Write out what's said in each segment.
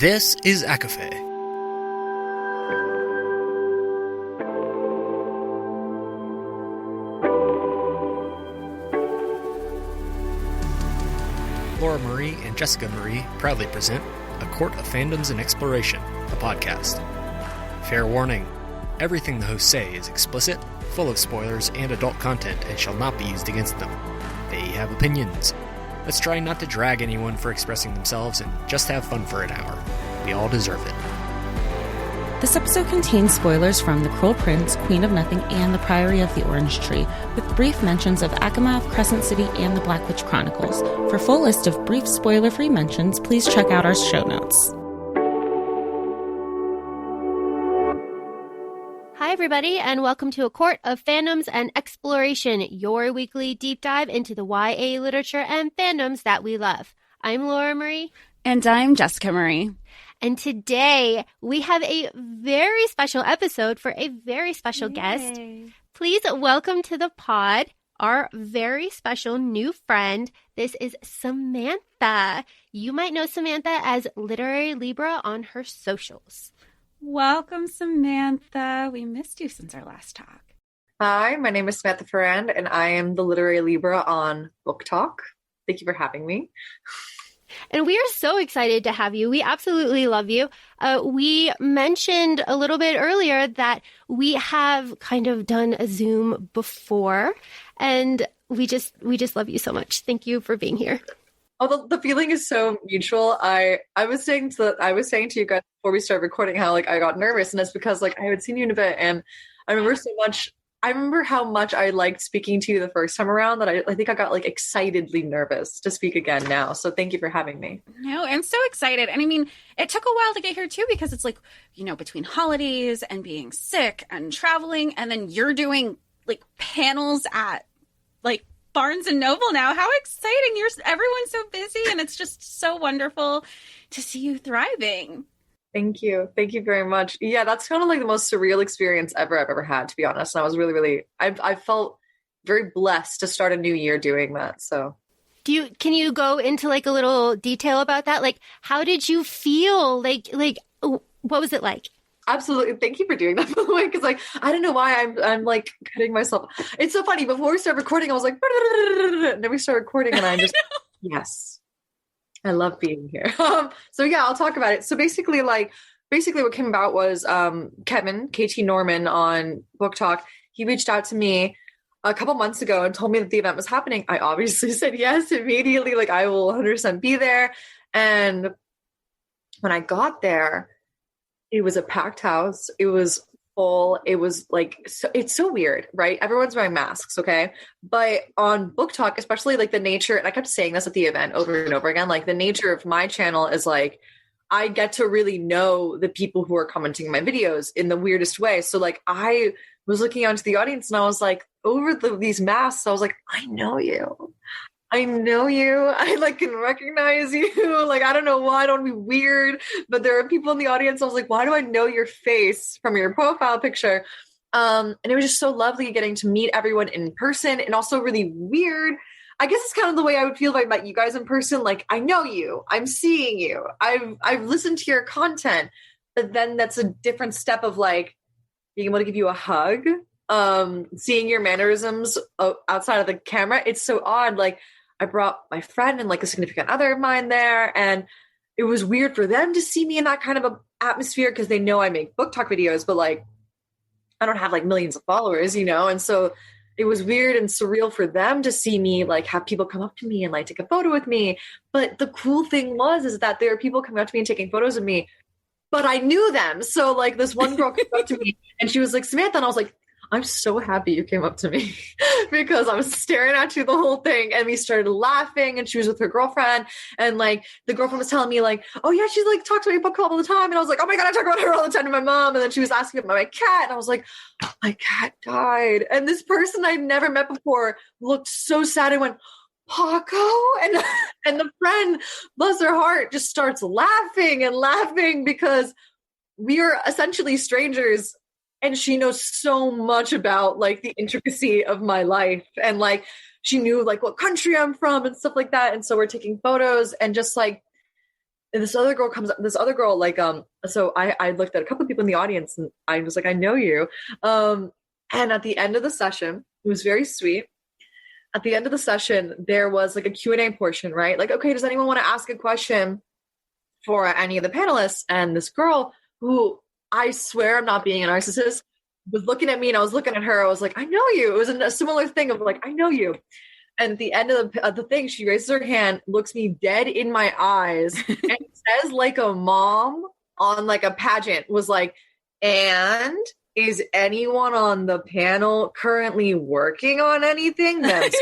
This is ACOFAE. Laura Marie and Jessica Marie proudly present A Court of Fandoms and Exploration, a podcast. Fair warning, everything the hosts say is explicit, full of spoilers and adult content and shall not be used against them. They have opinions. Let's try not to drag anyone for expressing themselves and just have fun for an hour. We all deserve it. This episode contains spoilers from The Cruel Prince, Queen of Nothing, and The Priory of the Orange Tree, with brief mentions of ACOMAF, Crescent City, and the Black Witch Chronicles. For a full list of brief spoiler-free mentions, please check out our show notes. Hi, everybody, and welcome to A Court of Fandoms and Exploration, your weekly deep dive into the YA literature and fandoms that we love. I'm Laura Marie. And I'm Jessica Marie. And today we have a very special episode for a very special guest. Please welcome to the pod our very special new friend. This is Samantha. You might know Samantha as Literary Libra on her socials. Welcome, Samantha. We missed you since our last talk. Hi, my name is Samantha Ferrand, and I am the Literary Libra on Book Talk. Thank you for having me. And we are so excited to have you. We absolutely love you. We mentioned a little bit earlier that we have kind of done a Zoom before, and we just love you so much. Thank you for being here. Oh, the feeling is so mutual. I was saying to you guys before we started recording how I got nervous, and it's because I had seen you in a bit, and I remember how much I liked speaking to you the first time around that I think I got excitedly nervous to speak again now. So thank you for having me. No, I'm so excited. And I mean, it took a while to get here too, because it's between holidays and being sick and traveling, and then you're doing panels at Barnes and Noble now. How exciting. Everyone's so busy, and it's just so wonderful to see you thriving. Thank you. Thank you very much. Yeah, that's kind of the most surreal experience I've ever had, to be honest. And I was really, I felt very blessed to start a new year doing that. So can you go into a little detail about that? How did you feel? What was it like? Absolutely. Thank you for doing that, by the way, because I don't know why I'm cutting myself. It's so funny. Before we started recording, I was and then we started recording, and I'm just, yes. I love being here. So yeah, I'll talk about it. So basically what came about was Kevin, KT Norman on Book Talk. He reached out to me a couple months ago and told me that the event was happening. I obviously said yes immediately. I will 100% be there. And when I got there, it was a packed house. It was full. It was it's so weird, right? Everyone's wearing masks, okay? But on Book Talk, especially the nature, and I kept saying this at the event over and over again, the nature of my channel is I get to really know the people who are commenting my videos in the weirdest way. So I was looking out into the audience, and I was over these masks, I was I know you. I know you. I can recognize you. I don't know why. I don't want to be weird, but there are people in the audience. I was why do I know your face from your profile picture? And it was just so lovely getting to meet everyone in person, and also really weird. I guess it's kind of the way I would feel if I met you guys in person. I know you. I'm seeing you. I've listened to your content, but then that's a different step of being able to give you a hug, seeing your mannerisms outside of the camera. It's so odd. I brought my friend and a significant other of mine there, and it was weird for them to see me in that kind of a atmosphere because they know I make Book Talk videos, but I don't have millions of followers, and so it was weird and surreal for them to see me have people come up to me and take a photo with me. But the cool thing is that there are people coming up to me and taking photos of me, but I knew them. So this one girl came up to me and she was Samantha, and I was I'm so happy you came up to me because I was staring at you the whole thing, and we started laughing, and she was with her girlfriend, and the girlfriend was telling me oh yeah, she talks about your book all the time, and I was oh my God, I talk about her all the time to my mom. And then she was asking about my cat, and I was my cat died, and this person I'd never met before looked so sad and went, Paco, and the friend, bless her heart, just starts laughing because we are essentially strangers. And she knows so much about the intricacy of my life, and she knew what country I'm from and stuff like that. And so we're taking photos, and just And this other girl, like, so I looked at a couple of people in the audience and I was like, I know you. And at the end of the session, it was very sweet. At the end of the session, there was like a Q&A portion, right? Like, okay, does anyone want to ask a question for any of the panelists? And this girl, who I swear I'm not being a narcissist, was looking at me and I was looking at her. I was like, I know you. It was a similar thing of like, I know you. And at the end of the thing, she raises her hand, looks me dead in my eyes, and says like a mom on like a pageant, was like, and is anyone on the panel currently working on anything that's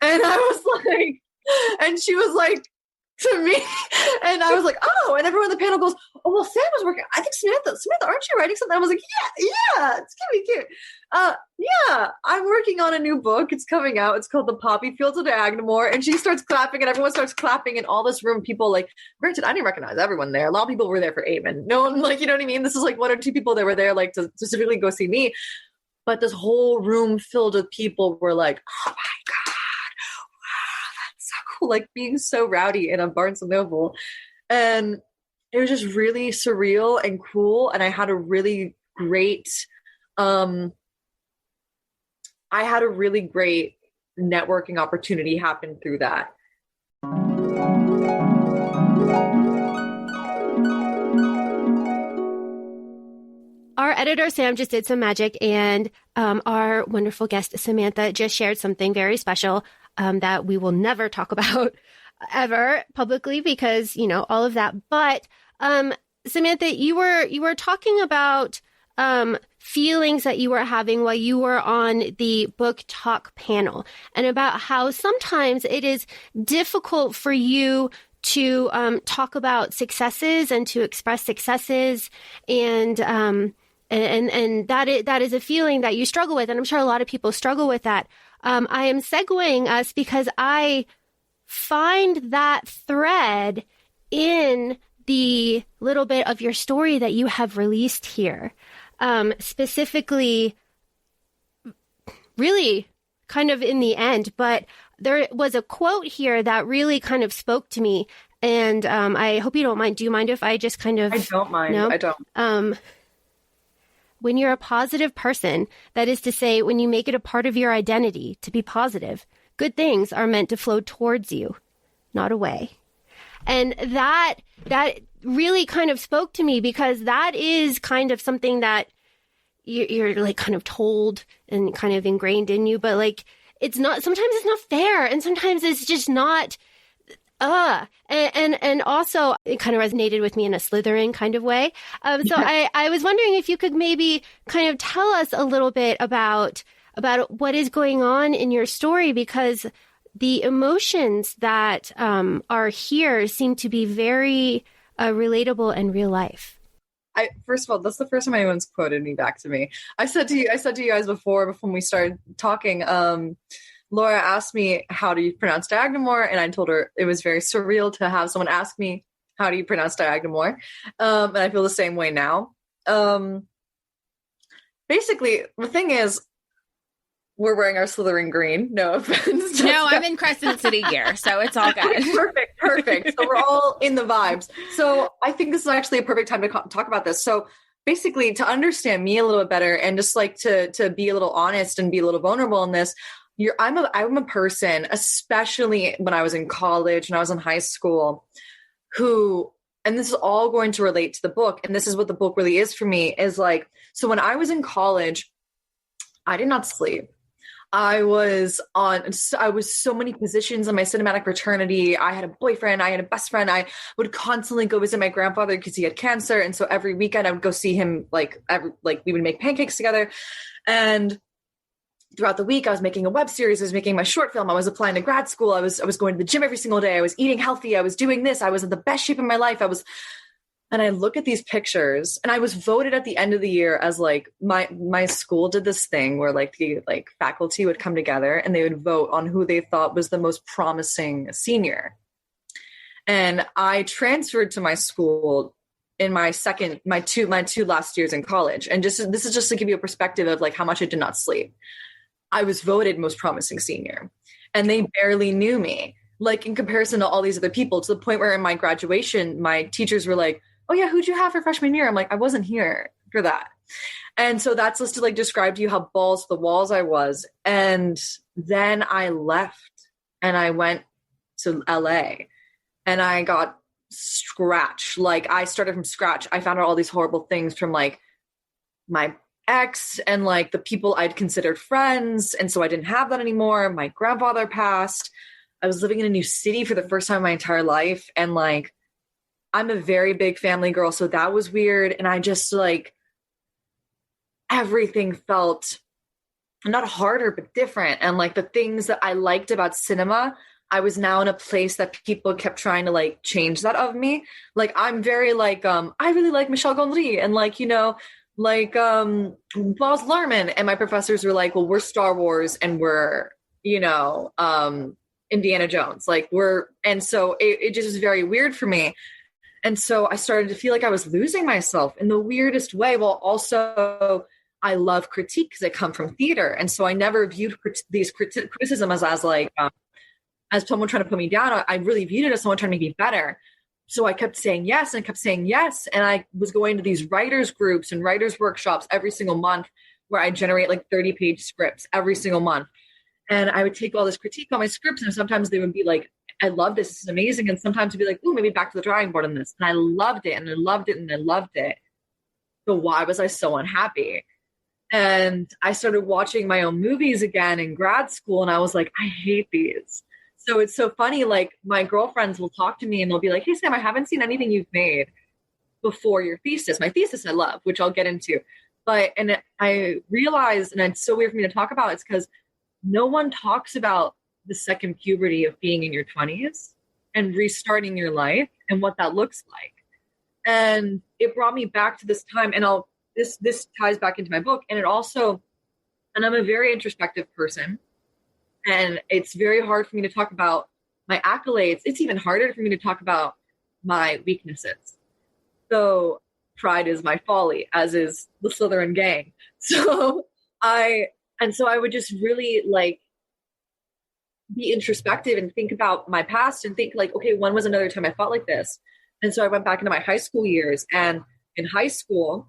And I was like, and she was like, to me, and I was like, oh, and everyone on the panel goes, oh, well, Sam was working. I think Samantha, aren't you writing something? I was like, yeah, it's cute. Yeah, I'm working on a new book. It's coming out. It's called The Poppy Fields of Agnamore. And she starts clapping, and everyone starts clapping, and all this room, people like, granted, I didn't recognize everyone there. A lot of people were there for Amen. No one, like, you know what I mean? This is like 1 or 2 people that were there, like, to specifically go see me. But this whole room filled with people were like, oh my God. Like being so rowdy in a Barnes and Noble, and it was just really surreal and cool. And I had a really great networking opportunity happen through that. Our editor, Sam, just did some magic, and our wonderful guest, Samantha, just shared something very special that we will never talk about ever publicly because, you know, all of that. But Samantha, you were talking about feelings that you were having while you were on the book talk panel, and about how sometimes it is difficult for you to talk about successes and to express successes, and that is a feeling that you struggle with, and I'm sure a lot of people struggle with that. I am segueing us because I find that thread in the little bit of your story that you have released here, specifically, really kind of in the end. But there was a quote here that really kind of spoke to me, and I hope you don't mind. Do you mind if I just kind of? I don't mind. No? I don't. When you're a positive person, that is to say, when you make it a part of your identity to be positive, good things are meant to flow towards you, not away. And that really kind of spoke to me, because that is kind of something that you're like kind of told and kind of ingrained in you, but like it's not, sometimes it's not fair, and sometimes it's just not and also it kind of resonated with me in a Slytherin kind of way. So I was wondering if you could maybe kind of tell us a little bit about what is going on in your story, because the emotions that are here seem to be very relatable and real life. First of all, that's the first time anyone's quoted me back to me. I said to you guys before we started talking, Laura asked me, how do you pronounce Diagonamore? And I told her it was very surreal to have someone ask me, how do you pronounce Diagonamore? And I feel the same way now. Basically, the thing is, we're wearing our Slytherin green. No offense. No, I'm in Crescent City gear, so it's all good. Perfect. So we're all in the vibes. So I think this is actually a perfect time to talk about this. So basically, to understand me a little bit better, and just like to be a little honest and be a little vulnerable in this, I'm a person, especially when I was in college and I was in high school, who, and this is all going to relate to the book, and this is what the book really is for me, is like, so when I was in college, I did not sleep. I was so many positions in my cinematic fraternity. I had a boyfriend. I had a best friend. I would constantly go visit my grandfather because he had cancer. And so every weekend I would go see him, like we would make pancakes together. And throughout the week, I was making a web series. I was making my short film. I was applying to grad school. I was going to the gym every single day. I was eating healthy. I was doing this. I was in the best shape of my life. And I look at these pictures, and I was voted at the end of the year as like my school did this thing where like the faculty would come together and they would vote on who they thought was the most promising senior. And I transferred to my school in my two last years in college. And this is just to give you a perspective of like how much I did not sleep. I was voted most promising senior, and they barely knew me. like in comparison to all these other people, to the point where in my graduation, my teachers were like, oh yeah, who'd you have for freshman year? I'm like, I wasn't here for that. And so that's just to like describe to you how balls to the walls I was. And then I left and I went to LA and I got scratch. Like I started from scratch. I found out all these horrible things from like my ex and like the people I'd considered friends. And so I didn't have that anymore. My grandfather passed. I was living in a new city for the first time in my entire life. And like, I'm a very big family girl. So that was weird. And I just like, everything felt not harder, but different. And like the things that I liked about cinema, I was now in a place that people kept trying to like change that of me. Like, I'm very like, I really like Michel Gondry and like, you know, like Baz Luhrmann. And my professors were like, well, we're Star Wars and we're, you know, Indiana Jones. Like and so it just was very weird for me. And so I started to feel like I was losing myself in the weirdest way. Well, also I love critique because I come from theater. And so I never viewed these criticism as like, as someone trying to put me down. I really viewed it as someone trying to make me better. So I kept saying yes and kept saying yes. And I was going to these writers groups and writers workshops every single month where I generate like 30-page scripts every single month. And I would take all this critique on my scripts. And sometimes they would be like, I love this. This is amazing. And sometimes it'd be like, oh, maybe back to the drawing board on this. And I loved it and I loved it and I loved it. But why was I so unhappy? And I started watching my own movies again in grad school. And I was like, I hate these. So it's so funny. Like my girlfriends will talk to me and they'll be like, hey, Sam, I haven't seen anything you've made before your thesis. My thesis I love, which I'll get into. And I realized, and it's so weird for me to talk about, it's because no one talks about the second puberty of being in your 20s and restarting your life and what that looks like. And it brought me back to this time. And this ties back into my book. And it also, and I'm a very introspective person. And it's very hard for me to talk about my accolades. It's even harder for me to talk about my weaknesses. So pride is my folly, as is the Slytherin gang. So I would just really like be introspective and think about my past and think like, okay, when was another time I felt like this? And so I went back into my high school years, and in high school,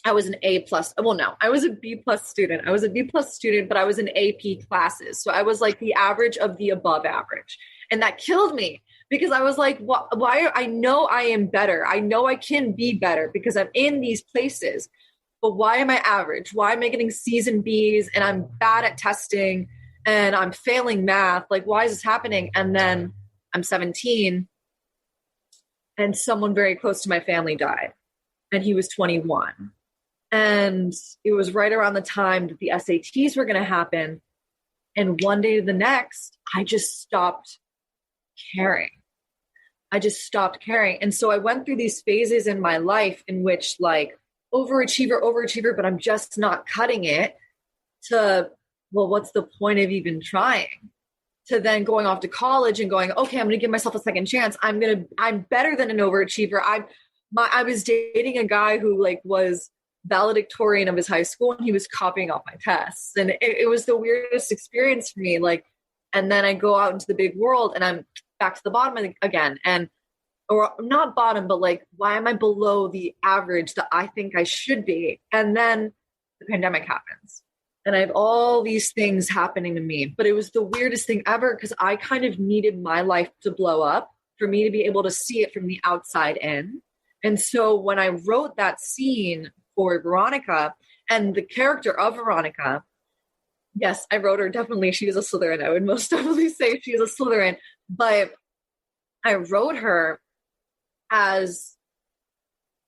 I was an A+. Well, no, I was a B+ student. I was a B+ student, but I was in AP classes. So I was like the average of the above average. And that killed me because I was like, why? I know I am better. I know I can be better because I'm in these places. But why am I average? Why am I getting C's and B's and I'm bad at testing and I'm failing math? Like, why is this happening? And then I'm 17 and someone very close to my family died and he was 21. And it was right around the time that the SATs were going to happen. And one day to the next, I just stopped caring. And so I went through these phases in my life in which like overachiever, but I'm just not cutting it, to, well, what's the point of even trying? To then going off to college and going, okay, I'm going to give myself a second chance. I'm better than an overachiever. I was dating a guy who like was valedictorian of his high school and he was copying off my tests. And it was the weirdest experience for me. Like, and then I go out into the big world and I'm back to the bottom again. Or not bottom, but like, why am I below the average that I think I should be? And then the pandemic happens and I have all these things happening to me, but it was the weirdest thing ever because I kind of needed my life to blow up for me to be able to see it from the outside in. And so when I wrote that scene for Veronica and the character of Veronica, yes, I wrote her. Definitely. She is a Slytherin. I would most definitely say she is a Slytherin, but I wrote her as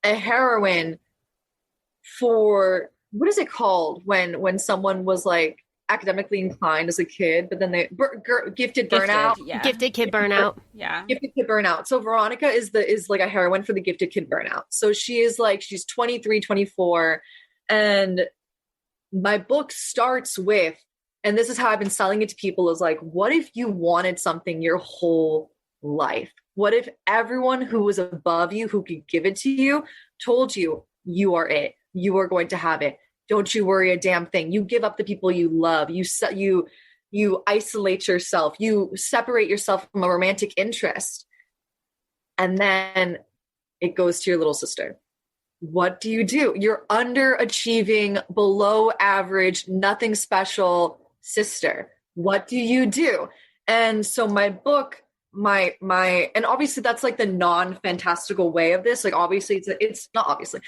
a heroine for, what is it called when someone was like academically inclined as a kid, but then they gifted burnout. Yeah. Gifted kid burnout. Yeah. Gifted kid burnout. So Veronica is like a heroine for the gifted kid burnout. So she is like, she's 23, 24. And my book starts with, and this is how I've been selling it to people, is like, what if you wanted something your whole life? What if everyone who was above you, who could give it to you, told you, you are it. You are going to have it. Don't you worry a damn thing. You give up the people you love. You You isolate yourself. You separate yourself from a romantic interest. And then it goes to your little sister. What do? You're underachieving, below average, nothing special sister. What do? And so my book, and obviously that's like the non-fantastical way of this. Like obviously it's not obviously.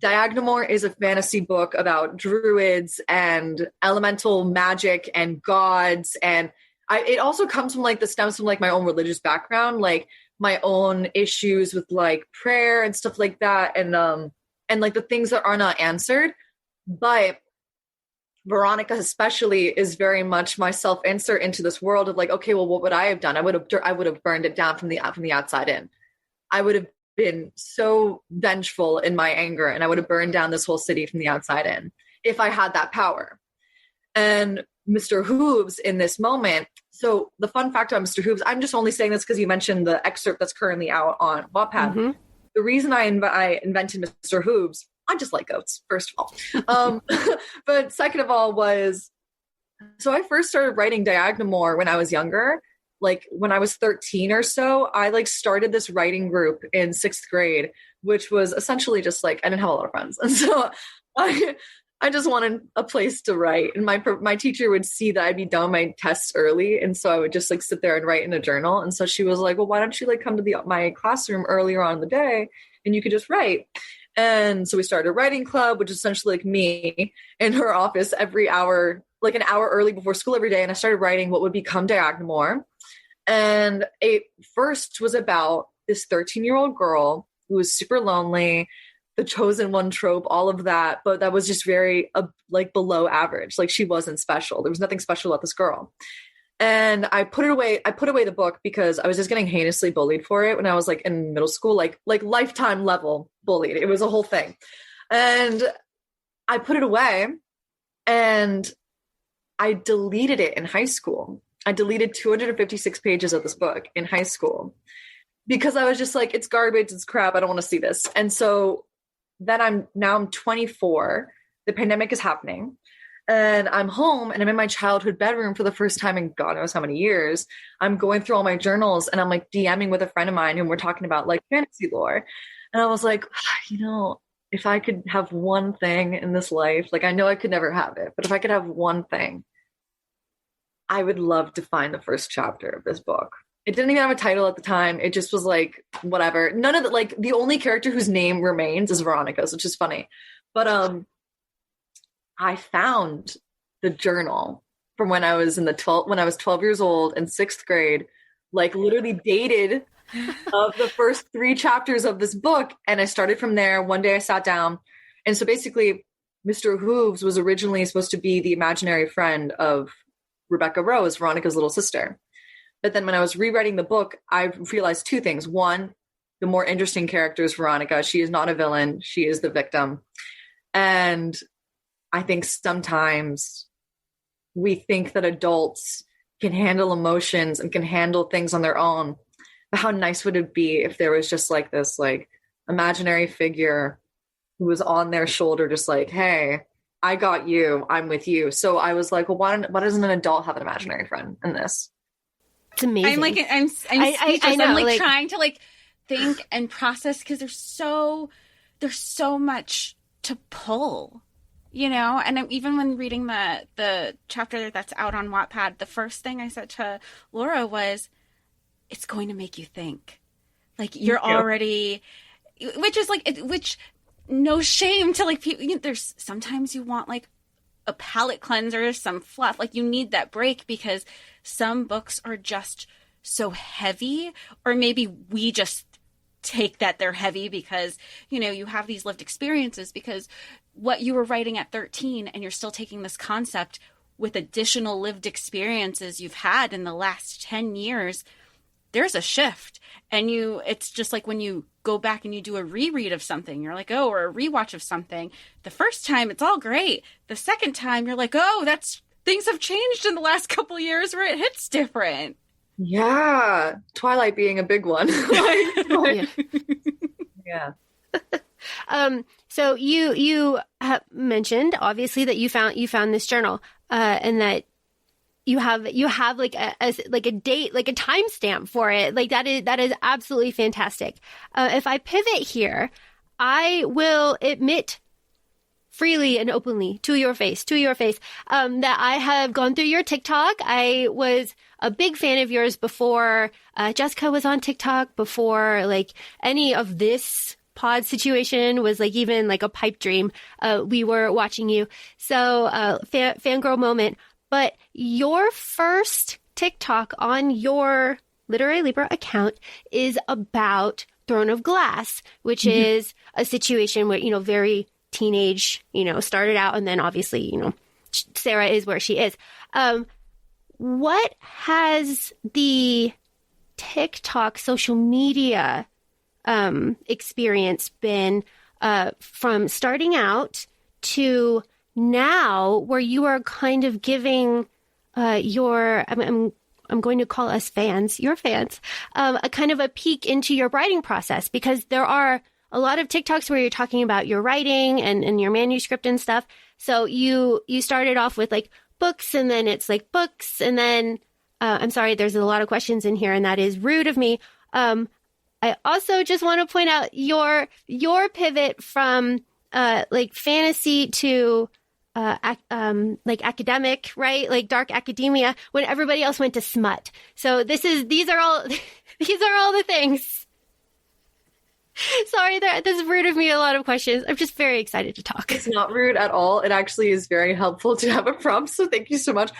Diagonamore is a fantasy book about druids and elemental magic and gods. And it also comes from like, the stems from like my own religious background, like my own issues with like prayer and stuff like that. And like the things that are not answered. But Veronica especially is very much my self-insert into this world of like, okay, well, what would I have done? I would have burned it down from the outside in. I would have been so vengeful in my anger, and I would have burned down this whole city from the outside in if I had that power. And Mr. Hooves in this moment. So the fun fact about Mr. Hooves, I'm just only saying this because you mentioned the excerpt that's currently out on Wattpad. Mm-hmm. The reason I invented Mr. Hooves, I just like goats, first of all. But second of all so I first started writing Diagonamore when I was younger. Like when I was 13 or so, I like started this writing group in 6th grade, which was essentially just like, I didn't have a lot of friends. And so I just wanted a place to write. And my teacher would see that I'd be done my tests early. And so I would just like sit there and write in a journal. And so she was like, well, why don't you like come to my classroom earlier on in the day and you could just write. And so we started a writing club, which is essentially like me in her office every hour, like an hour early before school every day. And I started writing what would become Diagonamore. And it first was about this 13-year-old girl who was super lonely, the chosen one trope, all of that. But that was just very like below average. Like she wasn't special. There was nothing special about this girl. And I put it away. I put away the book because I was just getting heinously bullied for it when I was like in middle school, like lifetime level bullied. It was a whole thing. And I put it away and I deleted it in high school. I deleted 256 pages of this book in high school because I was just like, it's garbage, it's crap, I don't want to see this. And so then I'm 24, the pandemic is happening, and I'm home and I'm in my childhood bedroom for the first time in God knows how many years. I'm going through all my journals and I'm like DMing with a friend of mine and we're talking about like fantasy lore. And I was like, if I could have one thing in this life, like I know I could never have it, but if I could have one thing, I would love to find the first chapter of this book. It didn't even have a title at the time. It just was like, whatever. None of the, like the only character whose name remains is Veronica's, which is funny. But I found the journal from when I was 12 years old in 6th grade, like literally dated of the first 3 chapters of this book. And I started from there. One day I sat down. And so basically Mr. Hooves was originally supposed to be the imaginary friend of Rebecca Rose, Veronica's little sister. But then when I was rewriting the book, I realized 2 things. One, the more interesting character is Veronica. She is not a villain. She is the victim. And I think sometimes we think that adults can handle emotions and can handle things on their own. But how nice would it be if there was just like this like imaginary figure who was on their shoulder, just like, hey, I got you, I'm with you. So I was like, well, why doesn't an adult have an imaginary friend in this? It's amazing. I'm speechless. I know, I'm like trying to like think and process because there's so much to pull, you know? And even when reading the chapter that's out on Wattpad, the first thing I said to Laura was, it's going to make you think. Like you're already, which is like, no shame to like people. There's sometimes you want like a palate cleanser, some fluff. Like you need that break because some books are just so heavy, or maybe we just take that they're heavy because, you have these lived experiences because what you were writing at 13 and you're still taking this concept with additional lived experiences you've had in the last 10 years, there's a shift. And it's just like when you go back and you do a reread of something, you're like, or a rewatch of something. The first time it's all great. The second time you're like, things have changed in the last couple of years where it hits different. Yeah. Twilight being a big one. Yeah. So you have mentioned obviously that you found this journal, and that you have like a date, like a timestamp for it. Like that is absolutely fantastic. If I pivot here, I will admit freely and openly to your face, that I have gone through your TikTok. I was a big fan of yours before Jessica was on TikTok, before like any of this pod situation was like even like a pipe dream. We were watching you. So fangirl moment. But your first TikTok on your Literary Libra account is about Throne of Glass, which is a situation where, you know, very teenage, you know, started out, and then obviously, you know, Sarah is where she is. What has the TikTok social media experience been from starting out to now, where you are kind of giving I'm going to call us fans, your fans, a kind of a peek into your writing process? Because there are a lot of TikToks where you're talking about your writing and your manuscript and stuff. So you started off with like books, and then it's like books, and then I'm sorry, there's a lot of questions in here, and that is rude of me. I also just want to point out your pivot from like fantasy to like academic, right? Like dark academia, when everybody else went to smut. So these are all the things. Sorry, that's rude of me. A lot of questions. I'm just very excited to talk. It's not rude at all. It actually is very helpful to have a prompt. So thank you so much.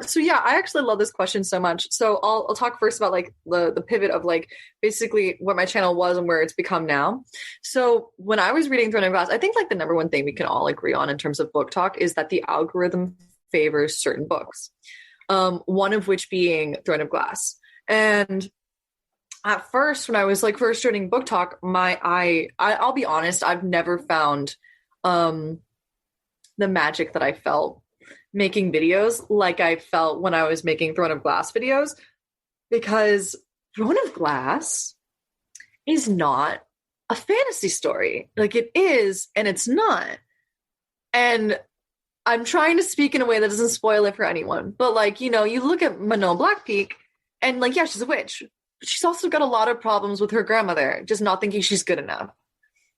So yeah, I actually love this question so much. So I'll talk first about like the pivot of like basically what my channel was and where it's become now. So when I was reading Throne of Glass, I think like the number one thing we can all agree on in terms of book talk is that the algorithm favors certain books. One of which being Throne of Glass. And at first, when I was like first joining book talk, I'll be honest, I've never found the magic that I felt making videos like I felt when I was making Throne of Glass videos, because Throne of Glass is not a fantasy story. Like it is, and it's not. And I'm trying to speak in a way that doesn't spoil it for anyone. But like, you know, you look at Manon Blackpeak and like, yeah, she's a witch. She's also got a lot of problems with her grandmother, just not thinking she's good enough.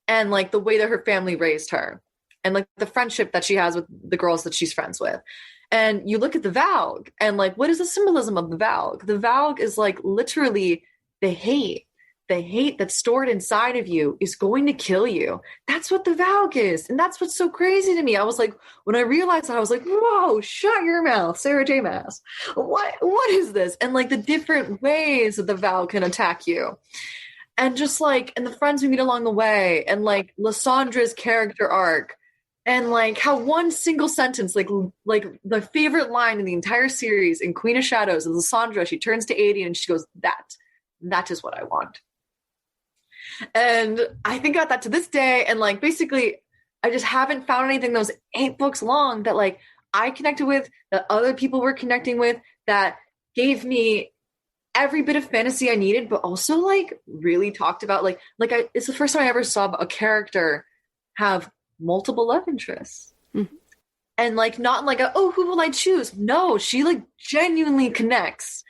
And like the way that her family raised her, and like the friendship that she has with the girls that she's friends with. And you look at the Valg, and like, what is the symbolism of the Valg? The Valg is like literally the hate that's stored inside of you is going to kill you. That's what the Valg is. And that's what's so crazy to me. I was like, when I realized that, I was like, whoa, shut your mouth, Sarah J. Maas. What is this? And like the different ways that the Valg can attack you. And just like, and the friends we meet along the way, and like Lysandra's character arc, and like how one single sentence, like the favorite line in the entire series in Queen of Shadows is Lysandra, she turns to Addie and she goes, that is what I want. And I think about that to this day. And like, basically, I just haven't found anything that was 8 books long that like I connected with, that other people were connecting with, that gave me every bit of fantasy I needed, but also like really talked about it's the first time I ever saw a character have multiple love interests. Mm-hmm. And like, not like who will I choose? No, she like genuinely connects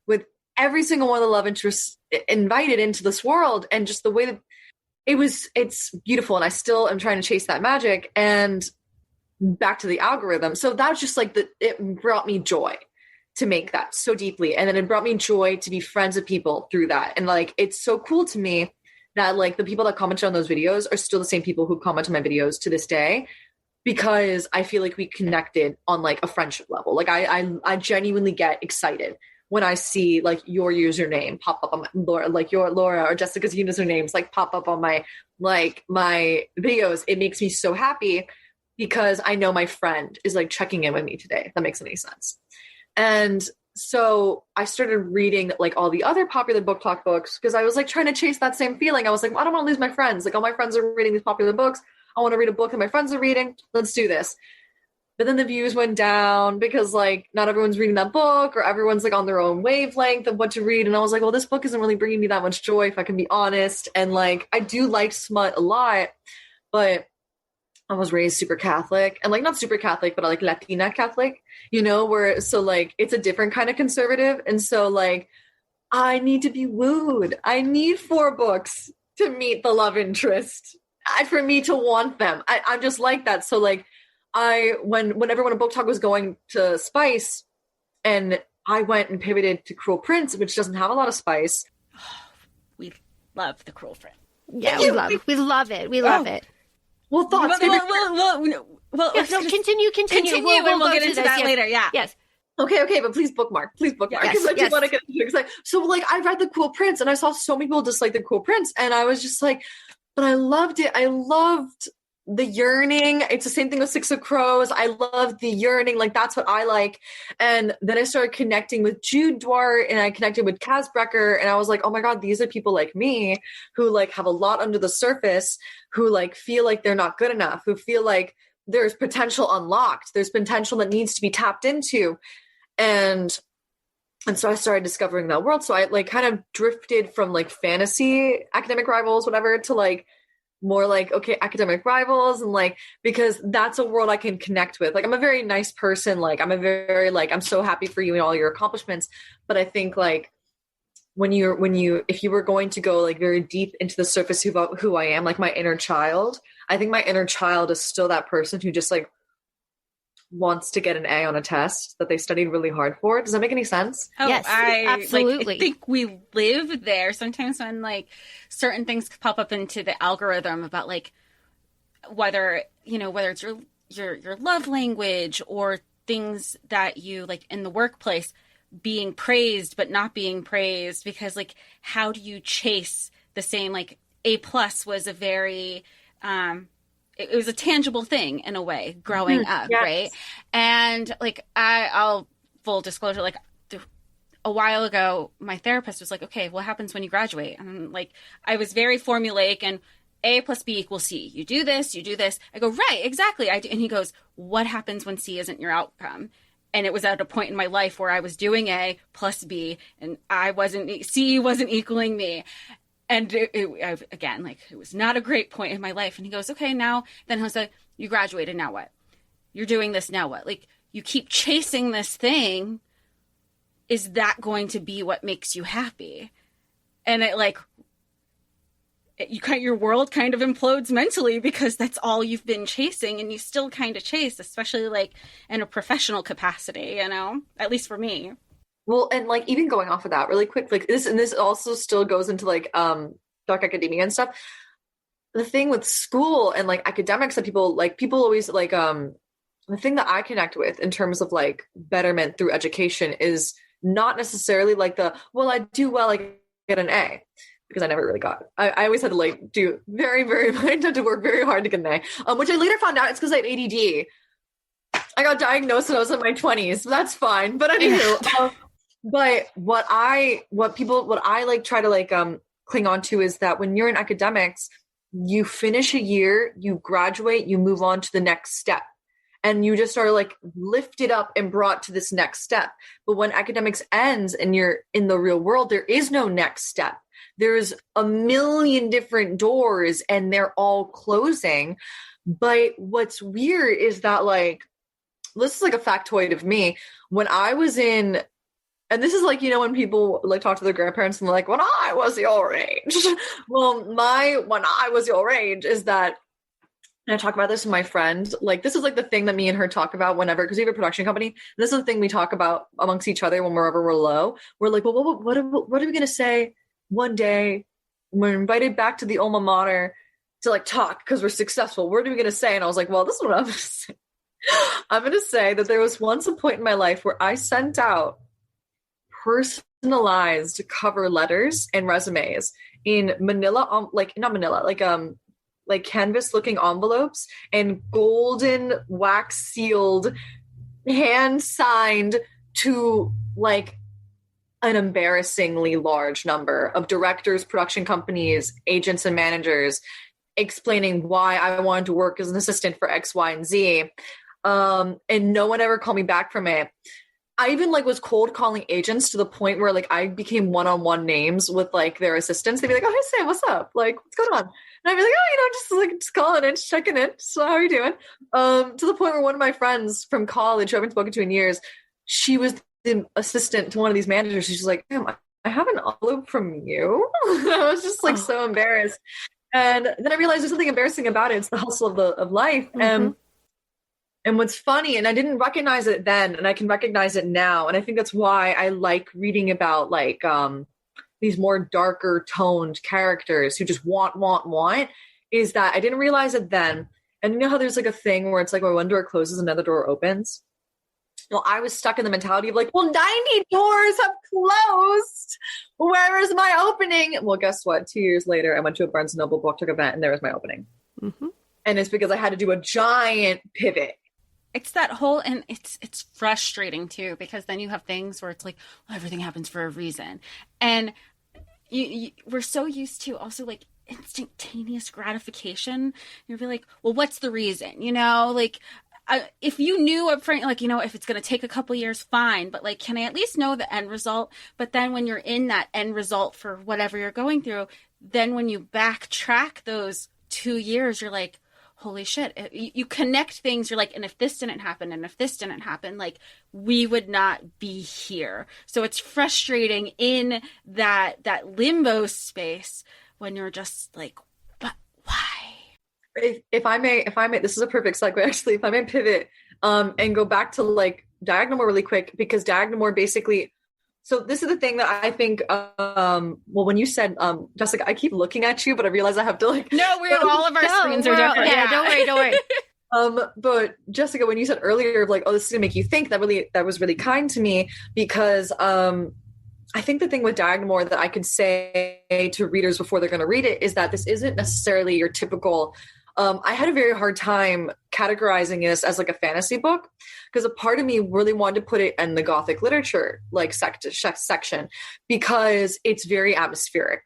with every single one of the love interests invited into this world. And just the way that it's beautiful. And I still am trying to chase that magic. And back to the algorithm. So that was just like it brought me joy to make that so deeply. And then it brought me joy to be friends with people through that. And like, it's so cool to me that like the people that commented on those videos are still the same people who comment on my videos to this day, because I feel like we connected on like a friendship level. Like I genuinely get excited when I see like your username pop up on my Laura, like your Laura or Jessica's usernames like pop up on my videos. It makes me so happy because I know my friend is like checking in with me today. If that makes any sense. And so I started reading like all the other popular book talk books because I was like trying to chase that same feeling. I was like, well, I don't want to lose my friends. Like all my friends are reading these popular books. I want to read a book that my friends are reading. Let's do this. But then the views went down because like not everyone's reading that book, or everyone's like on their own wavelength of what to read. And I was like, well, this book isn't really bringing me that much joy, if I can be honest. And like, I do like smut a lot, but I was raised super Catholic, and like not super Catholic, but like Latina Catholic, you know, where so like it's a different kind of conservative. And so like I need to be wooed. I need 4 books to meet the love interest, for me to want them. I'm just like that. So like whenever when a book talk was going to spice, and I went and pivoted to Cruel Prince, which doesn't have a lot of spice. We love the Cruel Prince. Yeah, we love it. We love it. Well, thoughts. Well, yes, no, continue. We'll get into that later. Yeah. Yes. Okay, but please bookmark. Because I just want to get into it. So like I read The Cruel Prince, and I saw so many people dislike The Cruel Prince, and I was just like, but I loved it. I loved the yearning. It's the same thing with Six of Crows. I loved the yearning. Like that's what I like. And then I started connecting with Jude Duarte, and I connected with Kaz Brecker, and I was like, oh my God, these are people like me who like have a lot under the surface, who like feel like they're not good enough, who feel like there's potential unlocked. There's potential that needs to be tapped into. And so I started discovering that world. So I like kind of drifted from like fantasy academic rivals, whatever, to like more like, okay, academic rivals. And like, because that's a world I can connect with. Like, I'm a very nice person. Like, I'm a very, like, I'm so happy for you and all your accomplishments. But I think like if you were going to go like very deep into the surface of who I am, like my inner child, I think my inner child is still that person who just like wants to get an A on a test that they studied really hard for. Does that make any sense? Oh, yes, absolutely. Like, I think we live there sometimes when like certain things pop up into the algorithm about like whether it's your love language or things that you like in the workplace, being praised but not being praised, because like how do you chase the same? Like A+ was a very it was a tangible thing in a way growing up, yes. right? And like I'll full disclosure, like a while ago, my therapist was like, okay, what happens when you graduate? And like I was very formulaic, and A + B = C. You do this. I go, right, exactly. I do. And he goes, what happens when C isn't your outcome? And it was at a point in my life where I was doing A + B, and C wasn't equaling me. And again, like it was not a great point in my life. And he goes, okay, then he'll say, you graduated, now what? You're doing this, now what? Like you keep chasing this thing. Is that going to be what makes you happy? And your world kind of implodes mentally, because that's all you've been chasing, and you still kind of chase, especially like in a professional capacity, you know, at least for me. Well, and like even going off of that really quick, like this also still goes into like dark academia and stuff. The thing with school and like academics that people always like the thing that I connect with in terms of like betterment through education is not necessarily like I do well, I get an A, because I never really got it. I always had to like do very, very, I had to work very hard to get an A, which I later found out it's because I had ADD. I got diagnosed when I was in my 20s. So that's fine. But anywho, but what I like try to like cling on to is that when you're in academics, you finish a year, you graduate, you move on to the next step. And you just are like lifted up and brought to this next step. But when academics ends and you're in the real world, there is no next step. There's a million different doors and they're all closing. But what's weird is that like, this is like a factoid of me. When I was in, and this is like, you know, when people like talk to their grandparents and they're like, when I was your age. Well, when I was your age is that, and I talk about this with my friend, like this is like the thing that me and her talk about whenever, because we have a production company. And this is the thing we talk about amongst each other whenever we're low. We're like, well, what are we going to say one day when we're invited back to the alma mater to like talk because we're successful? What are we going to say? And I was like, well, this is what I'm going to say. I'm going to say that there was once a point in my life where I sent out personalized cover letters and resumes in manila, like canvas looking envelopes and golden wax sealed, hand signed to like an embarrassingly large number of directors, production companies, agents, and managers, explaining why I wanted to work as an assistant for X, Y, and Z. And no one ever called me back from it. I even like was cold calling agents to the point where like I became one-on-one names with like their assistants. They'd be like, "Oh, hey Sam, what's up? Like, what's going on?" And I'd be like, "Oh, just calling in, just checking in. So how are you doing?" To the point where one of my friends from college, who I haven't spoken to in years, she was the assistant to one of these managers. She's like, "Damn, I have an envelope from you." I was just like so embarrassed. And then I realized there's something embarrassing about it. It's the hustle of life. Mm-hmm. And what's funny, and I didn't recognize it then, and I can recognize it now. And I think that's why I like reading about like these more darker toned characters who just want, is that I didn't realize it then. And you know how there's like a thing where it's like when one door closes, another door opens? Well, I was stuck in the mentality of like, well, 90 doors have closed. Where is my opening? Well, guess what? 2 years later, I went to a Barnes & Noble book talk event and there was my opening. Mm-hmm. And it's because I had to do a giant pivot. It's that whole, and it's frustrating too, because then you have things where it's like, well, everything happens for a reason. And we're so used to also like instantaneous gratification. You'll be like, well, what's the reason? You know, like if you knew up front, like, you know, if it's going to take a couple years, fine. But like, can I at least know the end result? But then when you're in that end result for whatever you're going through, then when you backtrack those 2 years, you're like, holy shit, you connect things. You're like, and if this didn't happen, and if this didn't happen, like we would not be here. So it's frustrating in that limbo space when you're just like, but why? If I may, this is a perfect segue actually, if I may pivot and go back to like Diagonal really quick, because Diagonal basically, so this is the thing that I think, well, when you said, Jessica, I keep looking at you, but I realize I have to like. No, all of our screens are different. Yeah, don't worry. But Jessica, when you said earlier, like, oh, this is gonna make you think, that was really kind to me, because I think the thing with Diagonal that I could say to readers before they're going to read it is that this isn't necessarily your typical. I had a very hard time categorizing this as like a fantasy book, because a part of me really wanted to put it in the Gothic literature like section, because it's very atmospheric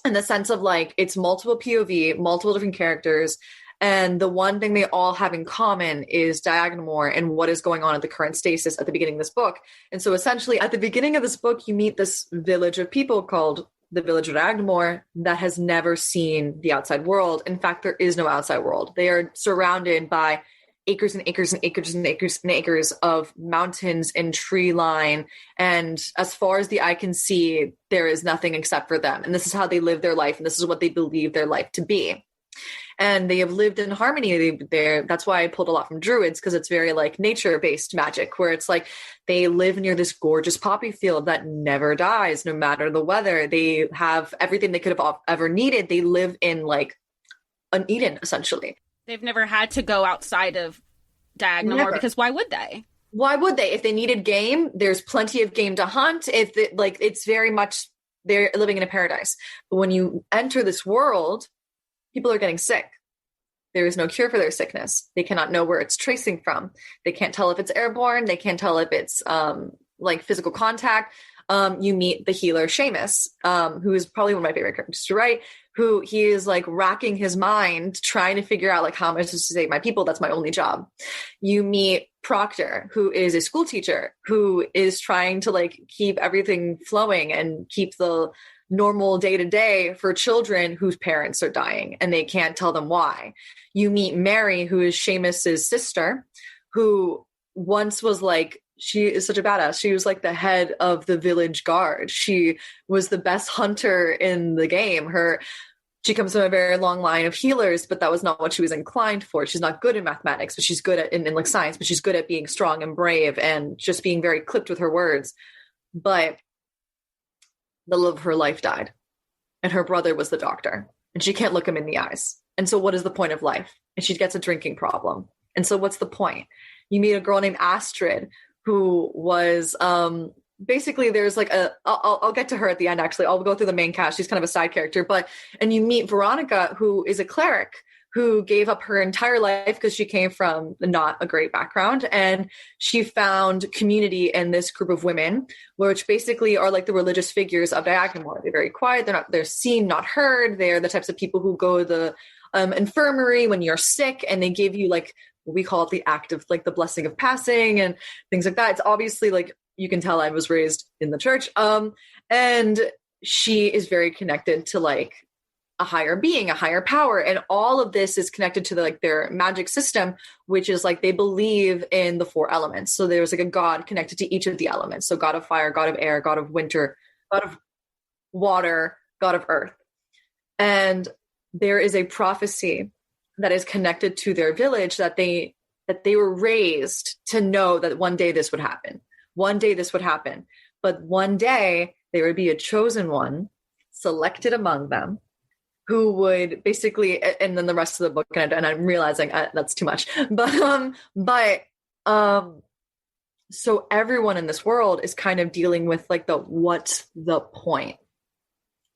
in the sense of like it's multiple POV, multiple different characters. And the one thing they all have in common is Diagonal and what is going on at the current stasis at the beginning of this book. And so essentially at the beginning of this book, you meet this village of people called the village of Diagonal that has never seen the outside world. In fact, there is no outside world. They are surrounded by acres and acres and acres and acres and acres of mountains and tree line. And as far as the eye can see, there is nothing except for them. And this is how they live their life. And this is what they believe their life to be. And they have lived in harmony there. That's why I pulled a lot from Druids, because it's very like nature-based magic, where it's like they live near this gorgeous poppy field that never dies, no matter the weather. They have everything they could have ever needed. They live in like an Eden, essentially. They've never had to go outside of Diagonal, because why would they? Why would they? If they needed game, there's plenty of game to hunt. It's very much they're living in a paradise. But when you enter this world, people are getting sick. There is no cure for their sickness. They cannot know where it's tracing from. They can't tell if it's airborne. They can't tell if it's like physical contact. You meet the healer Seamus, who is probably one of my favorite characters to write, who he is like racking his mind trying to figure out like how am I supposed to save my people? That's my only job. You meet Proctor, who is a school teacher, who is trying to like keep everything flowing and keep the normal day-to-day for children whose parents are dying and they can't tell them why. You meet Mary, who is Seamus's sister, who once was like, she is such a badass. She was like the head of the village guard. She was the best hunter in the game. She comes from a very long line of healers, but that was not what she was inclined for. She's not good in mathematics, but she's good at in like science, but she's good at being strong and brave and just being very clipped with her words. But the love of her life died, and her brother was the doctor, and she can't look him in the eyes. And so what is the point of life? And she gets a drinking problem. And so what's the point? You meet a girl named Astrid, who was basically there's like I'll get to her at the end. Actually, I'll go through the main cast. She's kind of a side character, and you meet Veronica, who is a cleric who gave up her entire life because she came from not a great background. And she found community in this group of women, which basically are like the religious figures of Diagonal. They're very quiet. They're seen, not heard. They're the types of people who go to the infirmary when you're sick, and they give you like we call it the act of like the blessing of passing and things like that. It's obviously like, you can tell I was raised in the church. And she is very connected to like a higher being, a higher power. And all of this is connected to their magic system, which is like, they believe in the 4 elements. So there's like a god connected to each of the elements. So god of fire, god of air, god of winter, god of water, god of earth. And there is a prophecy that is connected to their village that they were raised to know that one day this would happen. One day this would happen. But one day there would be a chosen one selected among them who would basically, and then the rest of the book, and I'm realizing that's too much, but so everyone in this world is kind of dealing with like what's the point?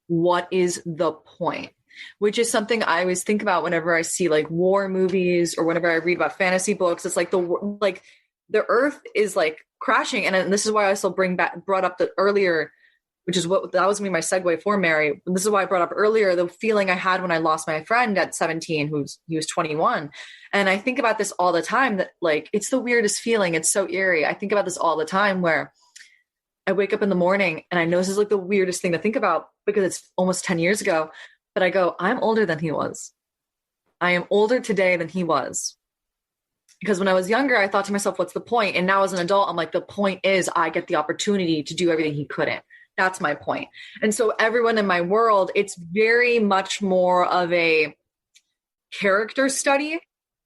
What is the point? Which is something I always think about whenever I see like war movies or whenever I read about fantasy books. It's like the earth is like crashing. And this is why I also brought up the earlier, which is that was me, my segue for Mary. This is why I brought up earlier the feeling I had when I lost my friend at 17, he was 21. And I think about this all the time, that like, it's the weirdest feeling. It's so eerie. I think about this all the time where I wake up in the morning and I know this is like the weirdest thing to think about because it's almost 10 years ago, but I go, I'm older than he was. I am older today than he was. Because when I was younger, I thought to myself, what's the point? And now as an adult, I'm like, the point is I get the opportunity to do everything he couldn't. That's my point. And so everyone in my world, it's very much more of a character study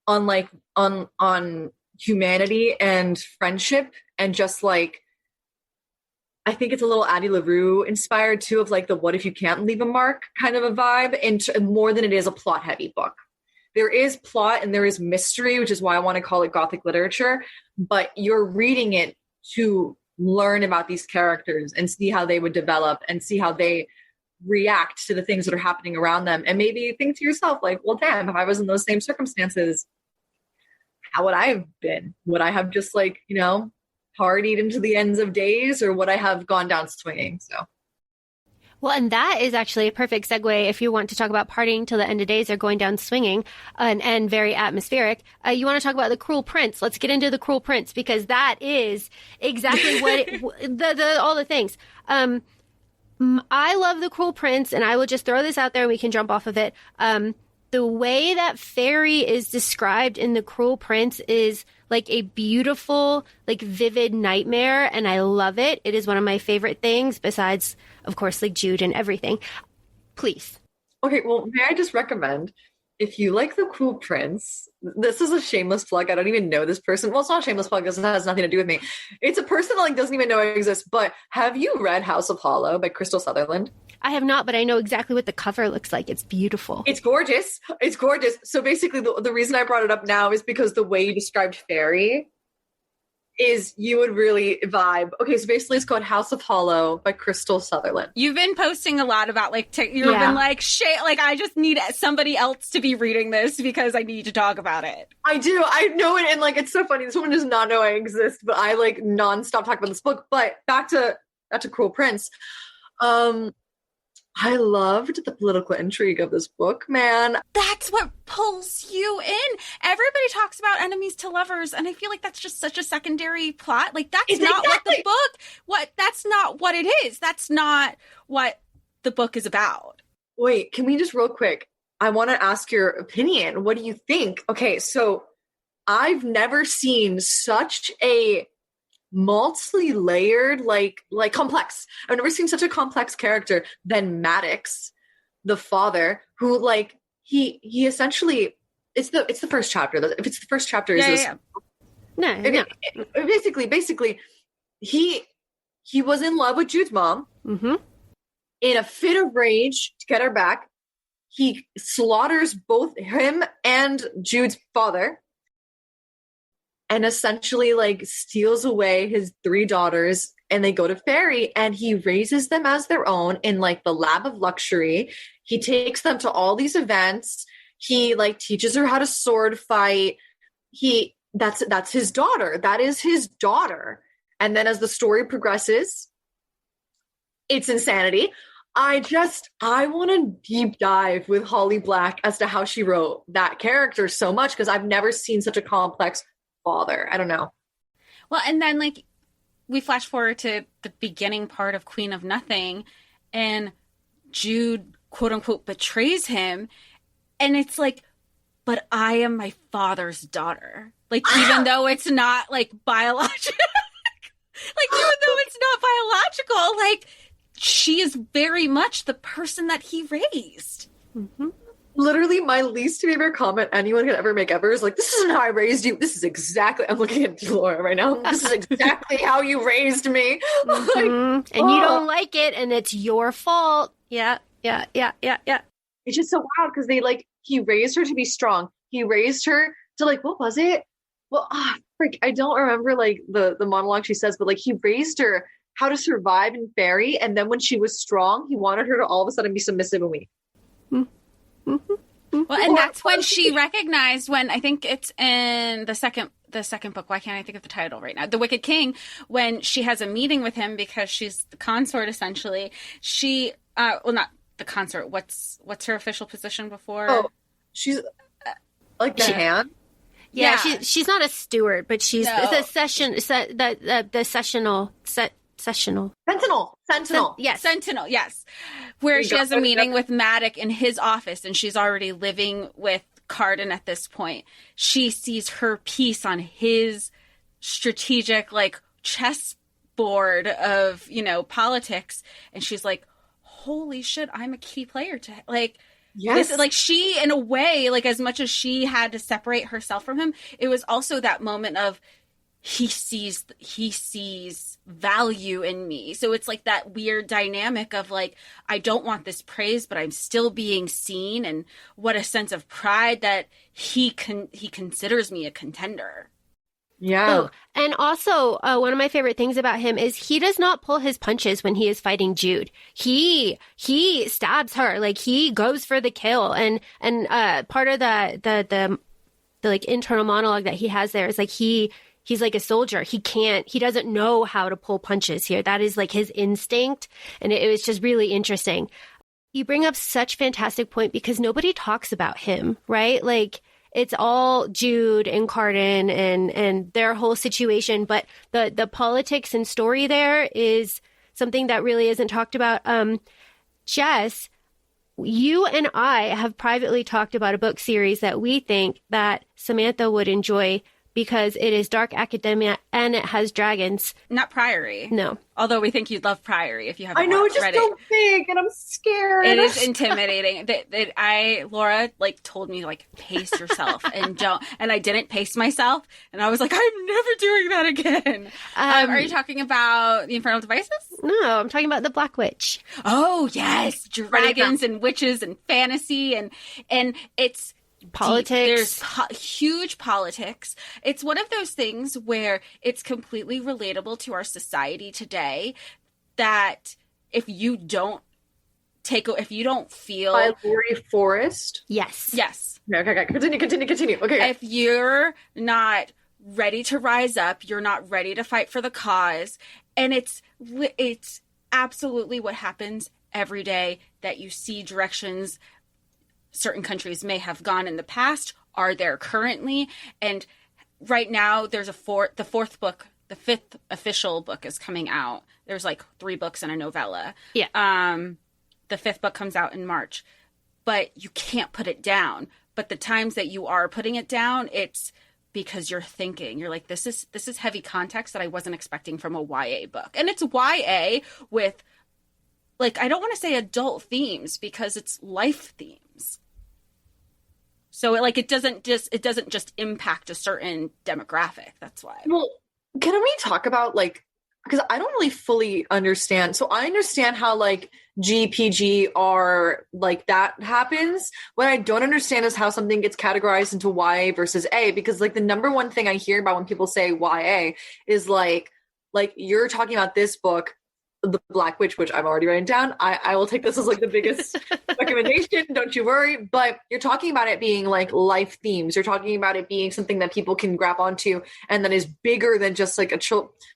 on like, on humanity and friendship. And just like, I think it's a little Addie LaRue inspired too, of like the, what if you can't leave a mark kind of a vibe, and more than it is a plot heavy book. There is plot and there is mystery, which is why I want to call it Gothic literature, but you're reading it to learn about these characters and see how they would develop and see how they react to the things that are happening around them. And maybe think to yourself like, well, damn, if I was in those same circumstances, how would I have been? Would I have just like, partied into the ends of days, or would I have gone down swinging? So. Well, and that is actually a perfect segue if you want to talk about partying till the end of days or going down swinging and very atmospheric. You want to talk about the Cruel Prince. Let's get into the Cruel Prince, because that is exactly what all the things. I love the Cruel Prince, and I will just throw this out there and we can jump off of it. The way that fairy is described in the Cruel Prince is like a beautiful, like vivid nightmare. And I love it. It is one of my favorite things besides, of course, like Jude and everything. Please. Okay. Well, may I just recommend, if you like the Cruel Prince, this is a shameless plug. I don't even know this person. Well, it's not a shameless plug because it has nothing to do with me. It's a person that like doesn't even know I exist. But have you read House of Hollow by Crystal Sutherland? I have not, but I know exactly what the cover looks like. It's beautiful. It's gorgeous. It's gorgeous. So basically the reason I brought it up now is because the way you described fairy is you would really vibe. Okay, so basically it's called House of Hollow by Crystal Sutherland. You've been posting a lot about like, you've been like, like, I just need somebody else to be reading this because I need to talk about it. I do. I know it. And like, it's so funny. This woman does not know I exist, but I like nonstop talk about this book. But back to Cruel Prince. I loved the political intrigue of this book, man. That's what pulls you in. Everybody talks about enemies to lovers, and I feel like that's just such a secondary plot. Like, that's not what the book, that's not what it is. That's not what the book is about. Wait, can we just real quick? I want to ask your opinion. What do you think? Okay, so I've never seen such a multi-layered, like complex. I've never seen such a complex character than Maddox, the father, who like he essentially it's the first chapter. If it's the first chapter, No. Basically, he was in love with Jude's mom. Mm-hmm. In a fit of rage to get her back, he slaughters both him and Jude's father. And essentially like steals away his 3 daughters, and they go to Fairy, and he raises them as their own in like the lab of luxury. He takes them to all these events. He like teaches her how to sword fight. That's his daughter. That is his daughter. And then as the story progresses, it's insanity. I want to deep dive with Holly Black as to how she wrote that character so much, because I've never seen such a complex father. I don't know. Well, and then like we flash forward to the beginning part of Queen of Nothing, and Jude, quote unquote, betrays him. And it's like, but I am my father's daughter. Like, even though it's not like biological, like, even though it's not biological, like, she is very much the person that he raised. Mm-hmm. Literally, my least favorite comment anyone could ever make ever is like, this isn't how I raised you. This is exactly, I'm looking at Laura right now. This is exactly how you raised me. Mm-hmm. Like, and you don't like it, and it's your fault. Yeah. It's just so wild because he raised her to be strong. He raised her to what was it? Well, I don't remember the monologue she says, but he raised her how to survive in fairy, and then when she was strong, he wanted her to all of a sudden be submissive and weak. Mm-hmm. Well, and that's when she recognized, when I think it's in the second book. Why can't I think of the title right now? The Wicked King, when she has a meeting with him because she's the consort essentially. She, well, not the consort. What's her official position before? Oh, she's the hand. Yeah, she's not a steward, but she's the sessional. Sentinel. Yes. Sentinel, yes. Where she has a meeting with Maddox in his office, and she's already living with Carden at this point. She sees her piece on his strategic, chessboard of, politics, and she's like, holy shit, I'm a key player to, yes. This, she, in a way, as much as she had to separate herself from him, it was also that moment of, he sees value in me. So it's that weird dynamic of I don't want this praise, but I'm still being seen, and what a sense of pride that he considers me a contender. Yeah. Oh, and also one of my favorite things about him is he does not pull his punches when he is fighting Jude. He stabs her, he goes for the kill, and part of the internal monologue that he has there is he's like a soldier. He doesn't know how to pull punches here. That is his instinct. And it was just really interesting. You bring up such fantastic point because nobody talks about him, right? It's all Jude and Carden and their whole situation. But the politics and story there is something that really isn't talked about. Jess, you and I have privately talked about a book series that we think that Samantha would enjoy, because it is dark academia and it has dragons. Not Priory. No. Although we think you'd love Priory if you haven't. I know, it's just read so big and I'm scared. It is intimidating. Laura told me pace yourself and don't, and I didn't pace myself, and I was like, I'm never doing that again. Are you talking about the Infernal Devices? No, I'm talking about the Black Witch. Oh yes, dragons and witches and fantasy and it's politics. There's huge politics. It's one of those things where it's completely relatable to our society today, that if you don't feel... By Lori Forrest? Yes. Okay. Continue. Okay. If you're not ready to rise up, you're not ready to fight for the cause, and it's absolutely what happens every day, that you see directions certain countries may have gone in the past, are there currently, and right now there's the fourth book, the fifth official book is coming out. There's 3 books and a novella. Yeah. The 5th book comes out in March, but you can't put it down. But the times that you are putting it down, it's because you're thinking, you're this is heavy context that I wasn't expecting from a YA book, and it's YA with I don't want to say adult themes, because it's life themes. So it doesn't just impact a certain demographic. That's why. Well, can we talk about because I don't really fully understand. So I understand how GPG are that happens. What I don't understand is how something gets categorized into YA versus A, because the number one thing I hear about when people say YA is you're talking about this book, The Black Witch, which I'm already writing down. I will take this as the biggest recommendation. Don't you worry. But you're talking about it being life themes. You're talking about it being something that people can grab onto, and that is bigger than just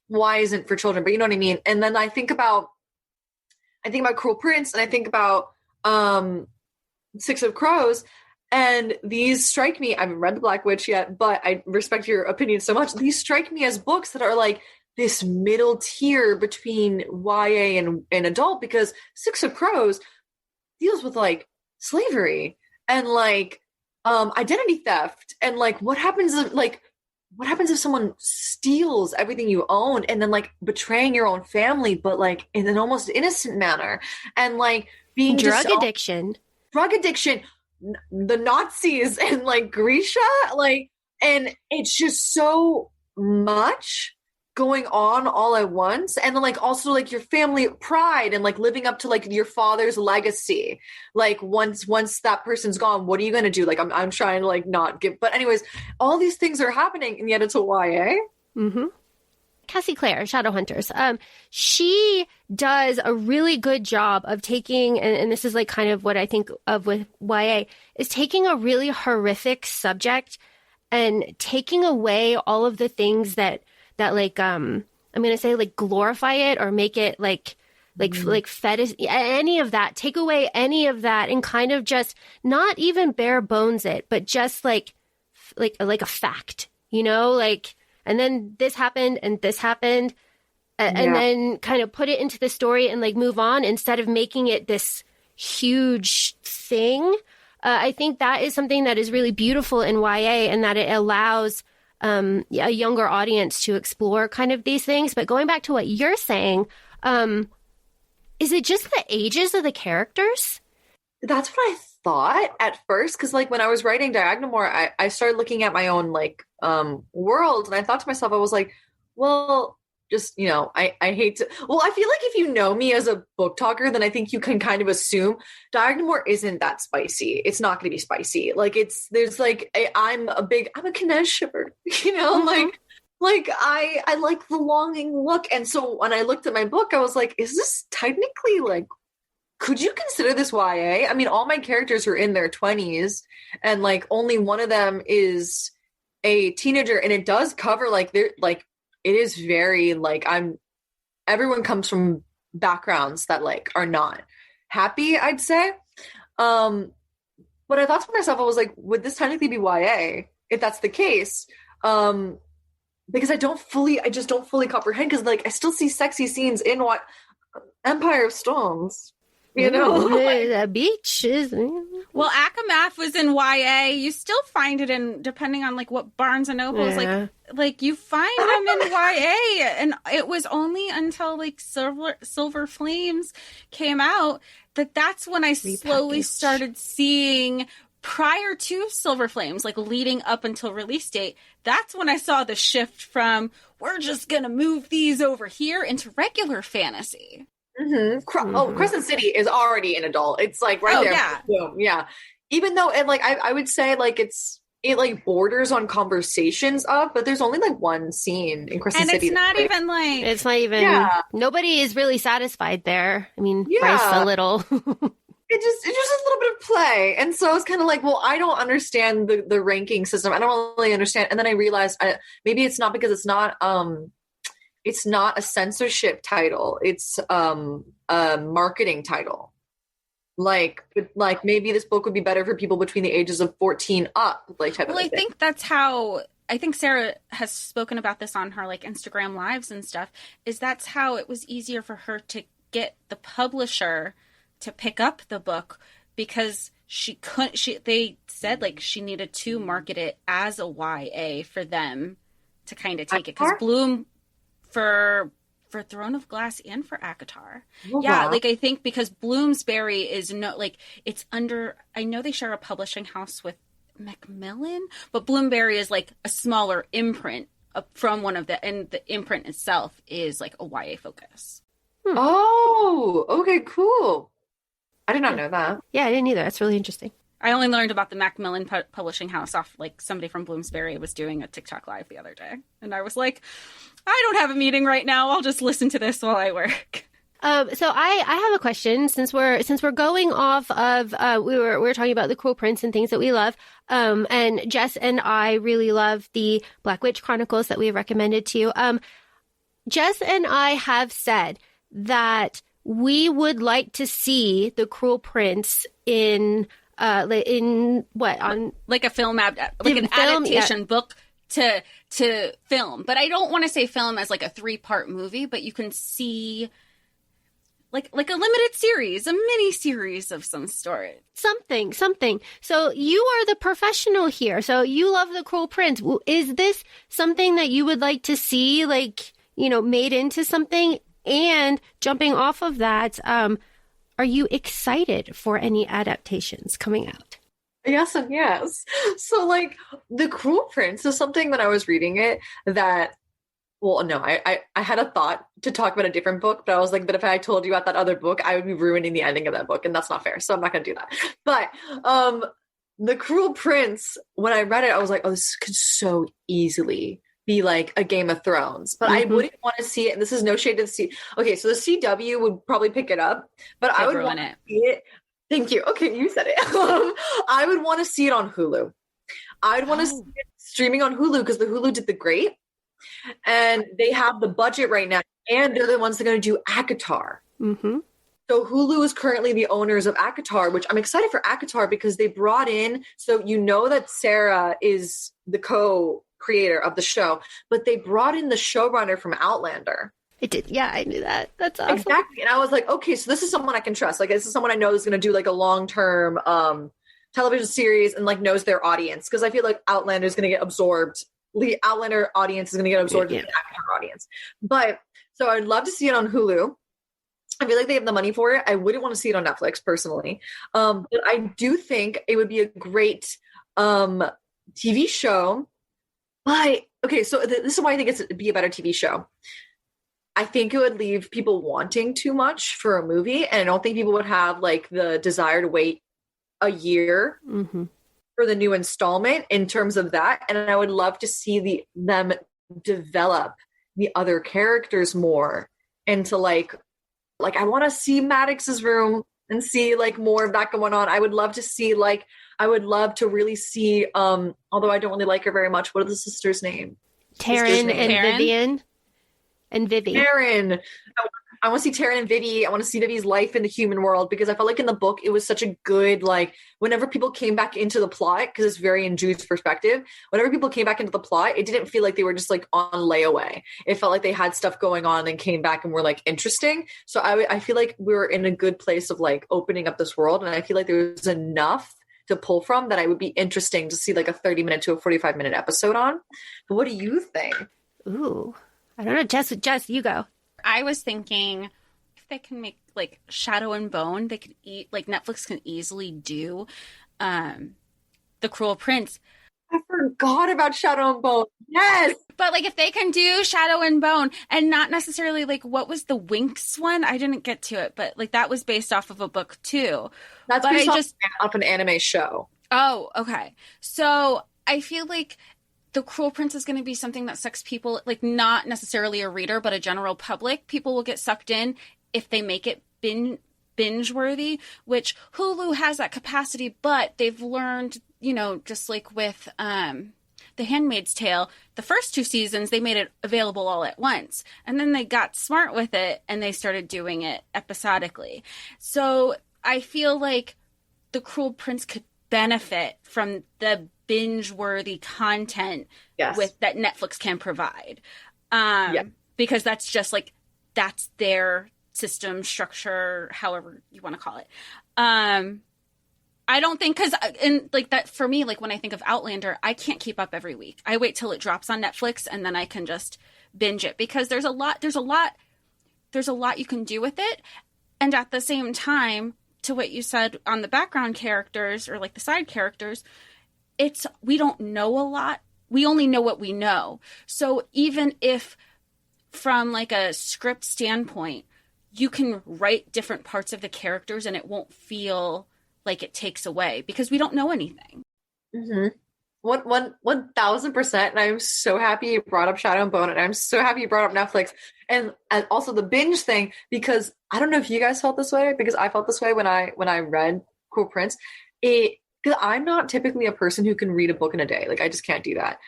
why isn't for children, but you know what I mean? And then I think about I think about Cruel Prince, and I think about Six of Crows, and these strike me. I haven't read The Black Witch yet, but I respect your opinion so much. These strike me as books that are like this middle tier between YA and adult, because Six of Crows deals with like slavery and like identity theft, and like what happens if someone steals everything you own, and then like betraying your own family, but like in an almost innocent manner, and like being drug addiction, the Nazis, and like Grisha, like, and it's just so much going on all at once. And then like also like your family pride and like living up to like your father's legacy. Like once that person's gone, what are you going to do? Like I'm trying to like not give, but anyways, all these things are happening, and yet it's a YA. Mm-hmm. Cassie Clare, Shadowhunters. She does a really good job of taking, and this is like kind of what I think of with YA, is taking a really horrific subject and taking away all of the things that like, I'm going to say like glorify it or make it like fetish, any of that, take away any of that and kind of just not even bare bones it, but just like a fact, you know, like, and then this happened and this happened, and then kind of put it into the story and like move on instead of making it this huge thing. I think that is something that is really beautiful in YA, and that it allows a younger audience to explore kind of these things. But going back to what you're saying, is it just the ages of the characters? That's what I thought at first, because like when I was writing Diagonal More, I started looking at my own like world, and I thought to myself, I was like, well, just, you know, I hate to, well, I feel like if you know me as a book talker, then I think you can kind of assume Diagonal More isn't that spicy. It's not going to be spicy. Like there's like, I'm a Kinesh shipper, you know, like I like the longing look. And so when I looked at my book, I was like, is this technically like, could you consider this YA? I mean, all my characters are in their 20s, and like only one of them is a teenager, and it does cover like they're like, it is very like everyone comes from backgrounds that like are not happy, I'd say. But I thought to myself, I was like, would this technically be YA if that's the case? Because I just don't fully comprehend, because like I still see sexy scenes in what Empire of Stones. You know, the beach is. Well, ACOMAF was in YA. You still find it in, depending on like what Barnes and Noble is like you find them in YA, and it was only until like Silver Flames came out that's when I slowly started seeing. Prior to Silver Flames, like leading up until release date, that's when I saw the shift from we're just gonna move these over here into regular fantasy. Mm-hmm. Oh, Crescent City is already an adult. It's like right there. Yeah. Boom. Yeah. Even though, and like I would say like it like borders on conversations of, but there's only like one scene in Crescent City. And it's not even nobody is really satisfied there. I mean, Bryce a little. It's just a little bit of play. And so it's kind of like, well, I don't understand the ranking system. I don't really understand. And then I realized maybe it's not because it's not a censorship title. It's a marketing title. Like maybe this book would be better for people between the ages of 14 up. Like type of thing. I think that's how. I think Sarah has spoken about this on her like Instagram lives and stuff. That's how it was easier for her to get the publisher to pick up the book, because they said like she needed to market it as a YA for them to kind of take it, because Bloom for Throne of Glass and for ACOTAR. Like I think because Bloomsbury is it's under, I know they share a publishing house with Macmillan, but Bloomsbury is like a smaller imprint from one of and the imprint itself is like a YA focus. Oh, okay, cool. I did not know that. Yeah, I didn't either. That's really interesting. I only learned about the Macmillan publishing house off like somebody from Bloomsbury was doing a TikTok live the other day. And I was like, I don't have a meeting right now. I'll just listen to this while I work. So I have a question, since we're going off of we were talking about the Cruel Prince and things that we love. And Jess and I really love the Black Witch Chronicles that we have recommended to you. Jess and I have said that we would like to see the Cruel Prince in what, on like a film, like an film, adaptation book to film. But I don't want to say film as like a 3-part movie, but you can see like a limited series, a mini series of some sort. Something. So you are the professional here. So you love the Cruel Prince. Is this something that you would like to see, like, you know, made into something? And jumping off of that, are you excited for any adaptations coming out? Yes and yes. So, like, the Cruel Prince is something when I was reading it that, well, no, I had a thought to talk about a different book, but I was like, but if I told you about that other book, I would be ruining the ending of that book, and that's not fair. So I'm not going to do that. But the Cruel Prince, when I read it, I was like, oh, this could so easily be like a Game of Thrones, but I wouldn't want to see it. And this is no shade to the C. Okay, so the CW would probably pick it up, but I would want to see it. Thank you. Okay, you said it. I would want to see it on Hulu. I would want to see it streaming on Hulu because the Hulu did the great, and they have the budget right now, and they're the ones that are going to do ACOTAR. Mm-hmm. So Hulu is currently the owners of ACOTAR, which I'm excited for ACOTAR because they brought in. So you know that Sarah is the co-creator of the show, but they brought in the showrunner from Outlander. I did. Yeah, I knew that. That's awesome. Exactly. And I was like, okay, so this is someone I can trust. Like, this is someone I know is going to do like a long-term television series and like knows their audience. Because I feel like Outlander is going to get absorbed. The Outlander audience is going to get absorbed in the Outlander audience. But so I'd love to see it on Hulu. I feel like they have the money for it. I wouldn't want to see it on Netflix personally. But I do think it would be a great TV show. But okay, so this is why I think it'd be a better TV show. I think it would leave people wanting too much for a movie, and I don't think people would have like the desire to wait a year for the new installment in terms of that. And I would love to see them develop the other characters more into like I want to see Maddox's room and see like more of that going on. I would love to see I would love to really see although I don't really like her very much. What are the sisters' name? Taryn and Vivian. And Vivi. Taryn. I want to see Taryn and Vivi. I want to see Vivi's life in the human world because I felt like in the book it was such a good, like, whenever people came back into the plot, because it's very in Jude's perspective, whenever people came back into the plot, it didn't feel like they were just like on layaway. It felt like they had stuff going on and came back and were like interesting. So I feel like we were in a good place of like opening up this world, and I feel like there was enough to pull from that I would be interesting to see like a 30-minute to a 45-minute episode on. But what do you think? Ooh. I don't know. Jess, you go. I was thinking if they can make like Shadow and Bone, they could Netflix can easily do The Cruel Prince. I forgot about Shadow and Bone. Yes. But like if they can do Shadow and Bone and not necessarily like what was the Winx one? I didn't get to it, but like that was based off of a book too. That's based off an anime show. Oh, okay. So I feel like The Cruel Prince is going to be something that sucks people, like not necessarily a reader, but a general public. People will get sucked in if they make it binge-worthy, which Hulu has that capacity, but they've learned, you know, just like with The Handmaid's Tale, the first 2 seasons, they made it available all at once. And then they got smart with it and they started doing it episodically. So I feel like The Cruel Prince could benefit from the binge-worthy content with that Netflix can provide. Because that's just like, that's their system, structure, however you want to call it. I don't think, because in like that for me, like when I think of Outlander, I can't keep up every week. I wait till it drops on Netflix and then I can just binge it because there's a lot you can do with it. And at the same time, to what you said on the background characters or like the side characters, we don't know a lot. We only know what we know. So even if from like a script standpoint, you can write different parts of the characters and it won't feel like it takes away because we don't know anything. 1,000%. And I'm so happy you brought up Shadow and Bone, and I'm so happy you brought up Netflix and also the binge thing, because I don't know if you guys felt this way, because I felt this way when I read Cruel Prince. Because I'm not typically a person who can read a book in a day. Like, I just can't do that.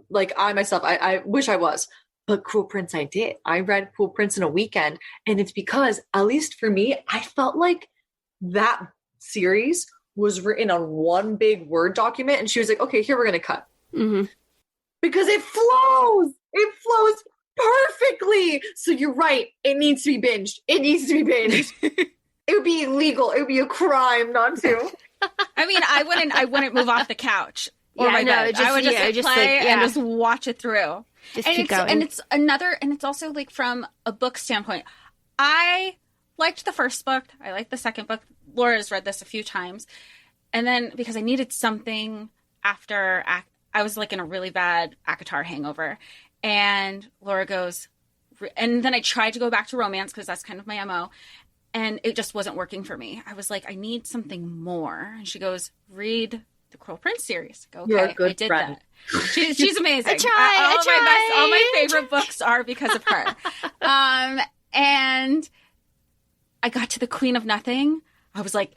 Like I myself, I wish I was. But Cruel Prince, I did. I read Cruel Prince in a weekend. And it's because, at least for me, I felt like that series was written on one big Word document. And she was like, okay, here we're going to cut. Mm-hmm. Because it flows. It flows perfectly. So you're right. It needs to be binged. It needs to be binged. It would be illegal. It would be a crime not to. I mean, I wouldn't move off the couch or my bed. I would just play and just watch it through. Just keep going. And it's also like from a book standpoint. I liked the first book. I liked the second book. Laura's read this a few times. And then because I needed something after I was like in a really bad ACOTAR hangover. And Laura goes, and then I tried to go back to romance because that's kind of my MO. And it just wasn't working for me. I was like, I need something more. And she goes, read the Cruel Prince series. I go, okay, You're a good I did friend. that. She's amazing. I all my favorite books are because of her. And I got to the Queen of Nothing. I was like,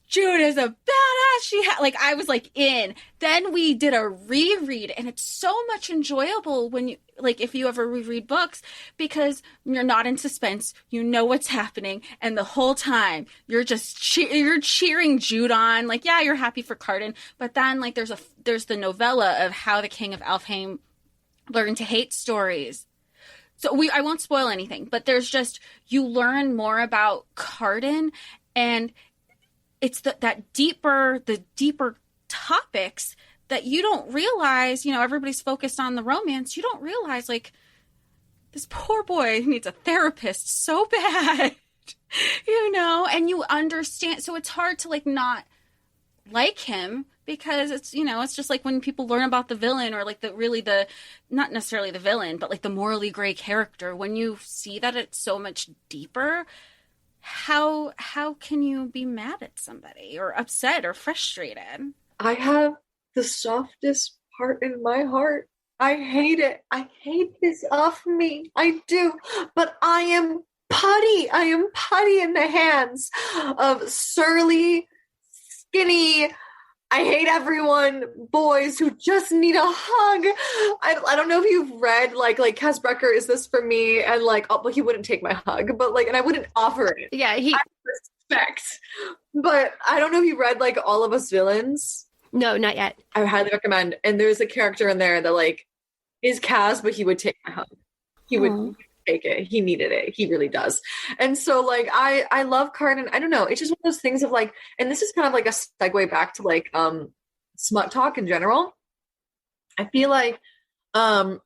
Jude is a badass. I was like in. Then we did a reread, and it's so much enjoyable when you if you ever reread books, because you're not in suspense. You know what's happening, and the whole time you're just you're cheering Jude on. Like, yeah, you're happy for Cardan, but then there's the novella of how the King of Alfheim learned to hate stories. So I won't spoil anything, but there's just, you learn more about Cardan, and it's the deeper topics that you don't realize. Everybody's focused on the romance. You don't realize, this poor boy needs a therapist so bad, and you understand. So it's hard to not like him, because it's, it's just like when people learn about the villain, or not necessarily the villain, but the morally gray character, when you see that it's so much deeper. How can you be mad at somebody or upset or frustrated? I have the softest part in my heart. I hate it. I hate this off me. I do. But I am putty. I am putty in the hands of surly, skinny, I hate everyone boys who just need a hug. I don't know if you've read like Cas Brecker, Is This For Me? And but he wouldn't take my hug, but and I wouldn't offer it. Yeah, I respect. But I don't know if you read All of Us Villains. No, not yet. I highly recommend. And there's a character in there that is Cas, but he would take my hug. He would take it. He needed it. He really does. And so I love Cardan. I don't know. It's just one of those things of and this is kind of a segue back to smut talk in general. I feel and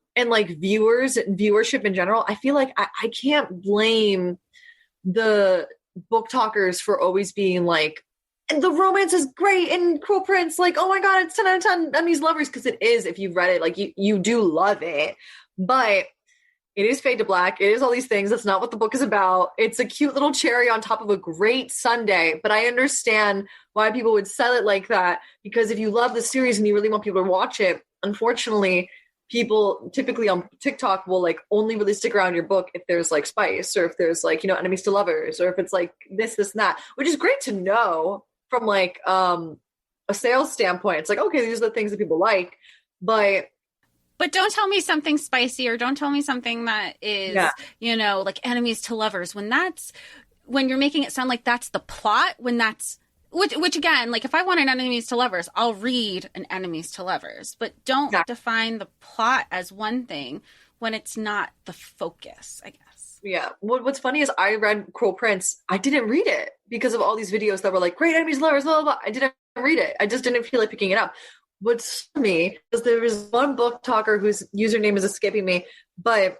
viewers and viewership in general, I feel I can't blame the book talkers for always being the romance is great and Cruel Prince, oh my God, it's 10 out of 10 enemies lovers, because it is. If you've read it, you do love it, but it is fade to black. It is all these things. That's not what the book is about. It's a cute little cherry on top of a great sundae. But I understand why people would sell it like that, because if you love the series and you really want people to watch it, unfortunately, people typically on TikTok will only really stick around your book if there's spice, or if there's enemies to lovers, or if it's this and that, which is great to know from a sales standpoint. It's okay, these are the things that people like, But don't tell me something spicy, or don't tell me something that is, enemies to lovers. When you're making it sound like that's the plot, which again, if I want an enemies to lovers, I'll read an enemies to lovers. But don't define the plot as one thing when it's not the focus, I guess. Yeah. What's funny is I read Cruel Prince. I didn't read it because of all these videos that were great enemies to lovers, blah, blah, blah. I didn't read it. I just didn't feel like picking it up. What's me is there was one book talker whose username is escaping me, but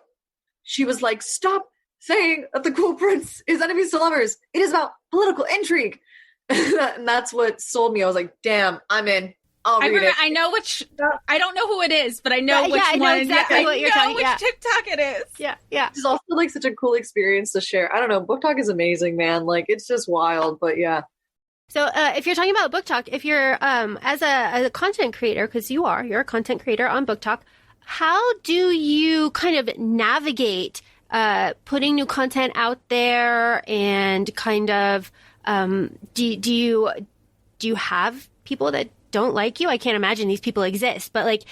she was stop saying that the Cruel Prince is enemies to lovers. It is about political intrigue. And that's what sold me. I was damn, I'm in. I'll read it. I know I don't know who it is, but I know which one. I know exactly what you're talking about. Which TikTok it is. Yeah, yeah. It's also such a cool experience to share. I don't know. Book talk is amazing, man. It's just wild, but yeah. So if you're talking about Book Talk, if you're as a content creator, because you're a content creator on Book Talk, how do you kind of navigate putting new content out there, and kind of do you have people that don't like you. I can't imagine these people exist, but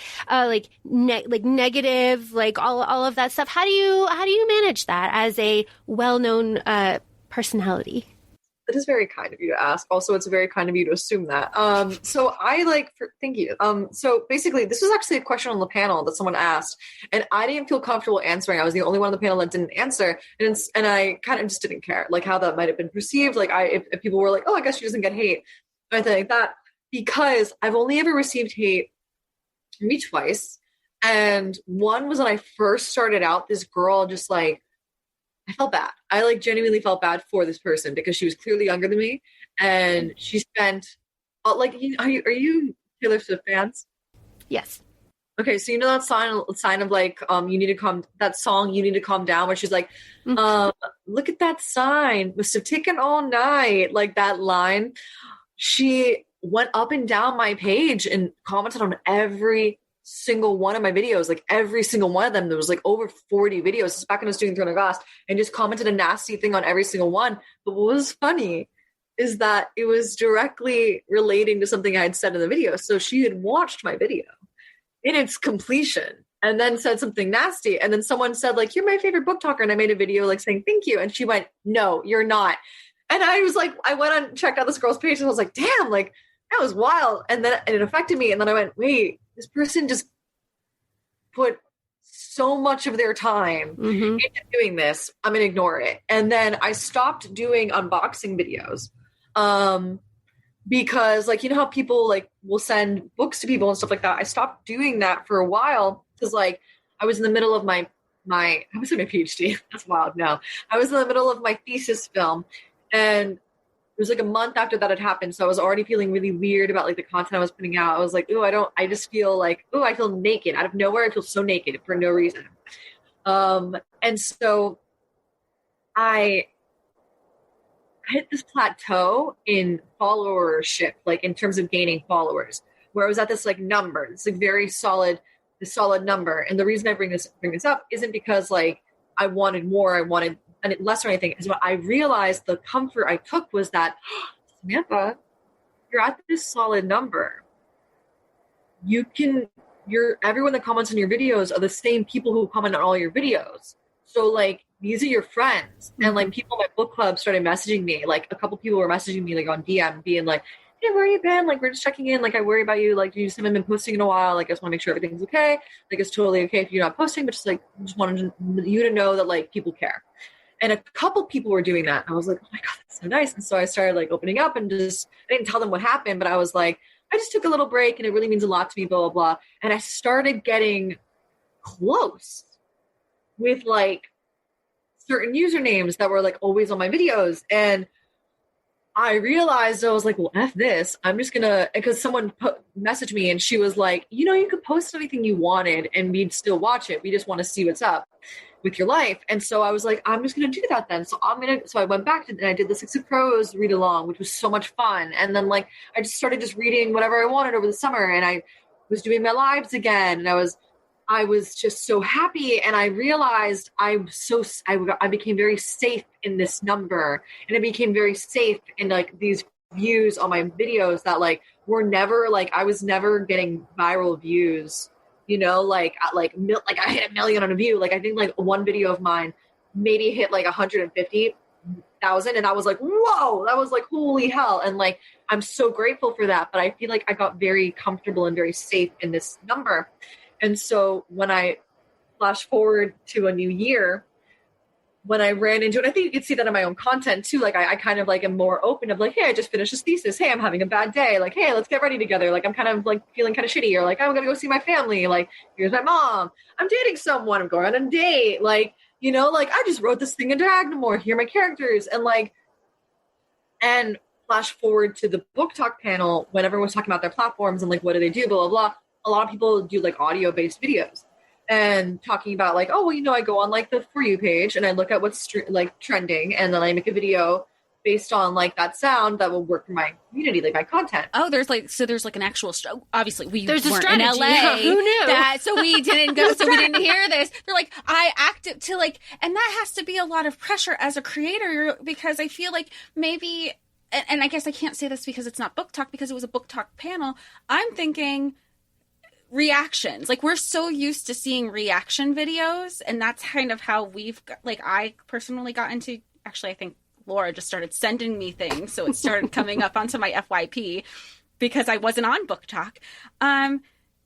negative, like all of that stuff. How do you manage that as a well-known personality? It is very kind of you to ask. Also, it's very kind of you to assume that. Thank you. So basically, this was actually a question on the panel that someone asked, and I didn't feel comfortable answering. I was the only one on the panel that didn't answer, and I kind of just didn't care, like how that might have been perceived. Like if people were like, "Oh, I guess she doesn't get hate," or anything like that, because I've only ever received hate maybe twice, and one was when I first started out. This girl just like. I felt bad. I like genuinely felt bad for this person because she was clearly younger than me, and she spent are you Taylor Swift fans? Yes. Okay, so you know that sign of like you need to calm down, where she's like, look at that sign, must have taken all night, like that line. She went up and down my page and commented on every single one of my videos, like every single one of them. There was like over 40 videos. This is back when I was doing Throne of Glass, and just commented a nasty thing on every single one. But what was funny is that it was directly relating to something I had said in the video. So she had watched my video in its completion and then said something nasty. And then someone said like, "You're my favorite book talker." And I made a video like saying, "Thank you." And she went, "No, you're not." And I was like, I went and checked out this girl's page, and I was like, damn, like that was wild. And then it affected me. And then I went, wait, this person just put so much of their time into doing this. I'm going to ignore it. And then I stopped doing unboxing videos because, like, you know how people like will send books to people and stuff like that. I stopped doing that for a while because, like, I was in the middle of my I was in my PhD. That's wild. No, I was in the middle of my thesis film, and it was like a month after that had happened. So I was already feeling really weird about like the content I was putting out. I was like, I just feel like, I feel naked out of nowhere. I feel so naked for no reason. And so I hit this plateau in followership, like in terms of gaining followers, where I was at this like number, it's like very solid number. And the reason I bring this up isn't because like I wanted more, I wanted less or anything, is what I realized the comfort I took was that, Samantha, you're at this solid number. Everyone that comments on your videos are the same people who comment on all your videos. So like, these are your friends. And like people in my book club started messaging me. Like a couple people were messaging me like on DM being like, "Hey, where you been? Like, we're just checking in. Like, I worry about you. Like, you just haven't been posting in a while. Like, I just want to make sure everything's okay. Like, it's totally okay if you're not posting, but just like, just wanted you to know that like people care." And a couple people were doing that. I was like, "Oh my God, that's so nice." And so I started like opening up and I didn't tell them what happened, but I was like, I just took a little break and it really means a lot to me, blah, blah, blah. And I started getting close with like certain usernames that were like always on my videos. And I realized, I was like, well, F this. I'm just gonna, because someone messaged me and she was like, you could post anything you wanted and we'd still watch it. We just want to see what's up with your life. And so I was like, I'm just going to do that then. So I went back and I did the 6 of Crows read along, which was so much fun. And then like, I just started just reading whatever I wanted over the summer, and I was doing my lives again. And I was just so happy. And I realized I became very safe in this number, and I became very safe in like these views on my videos that like were never like, I was never getting viral views. Like I hit 1 million on a view. Like I think like one video of mine maybe hit like 150,000, and I was like, whoa, that was like holy hell. And like I'm so grateful for that. But I feel like I got very comfortable and very safe in this number. And so when I flash forward to a new year, when I ran into it, I think you can see that in my own content too. Like I kind of like am more open of like, hey, I just finished this thesis. Hey, I'm having a bad day. Like, hey, let's get ready together. Like I'm kind of like feeling kind of shitty, or like, I'm going to go see my family. Like, here's my mom. I'm dating someone. I'm going on a date. Like, like I just wrote this thing in Diagonal. Here are my characters. And flash forward to the book talk panel when everyone was talking about their platforms and like, what do they do? Blah, blah, blah. A lot of people do like audio based videos. And talking about like, oh, well, I go on like the For You page and I look at what's like trending, and then I make a video based on like that sound that will work for my community, like my content. Oh, there's an actual obviously there's weren't a strategy. In LA. Yeah, who knew? So we didn't go. So we didn't hear this. They're like, I acted to like, and that has to be a lot of pressure as a creator, because I feel like maybe and I guess I can't say this because it's not book talk, because it was a book talk panel. I'm thinking reactions. Like, we're so used to seeing reaction videos, and that's kind of how we've got, like, I personally got into, actually, I think Laura just started sending me things, so it started coming up onto my FYP because I wasn't on book talk, to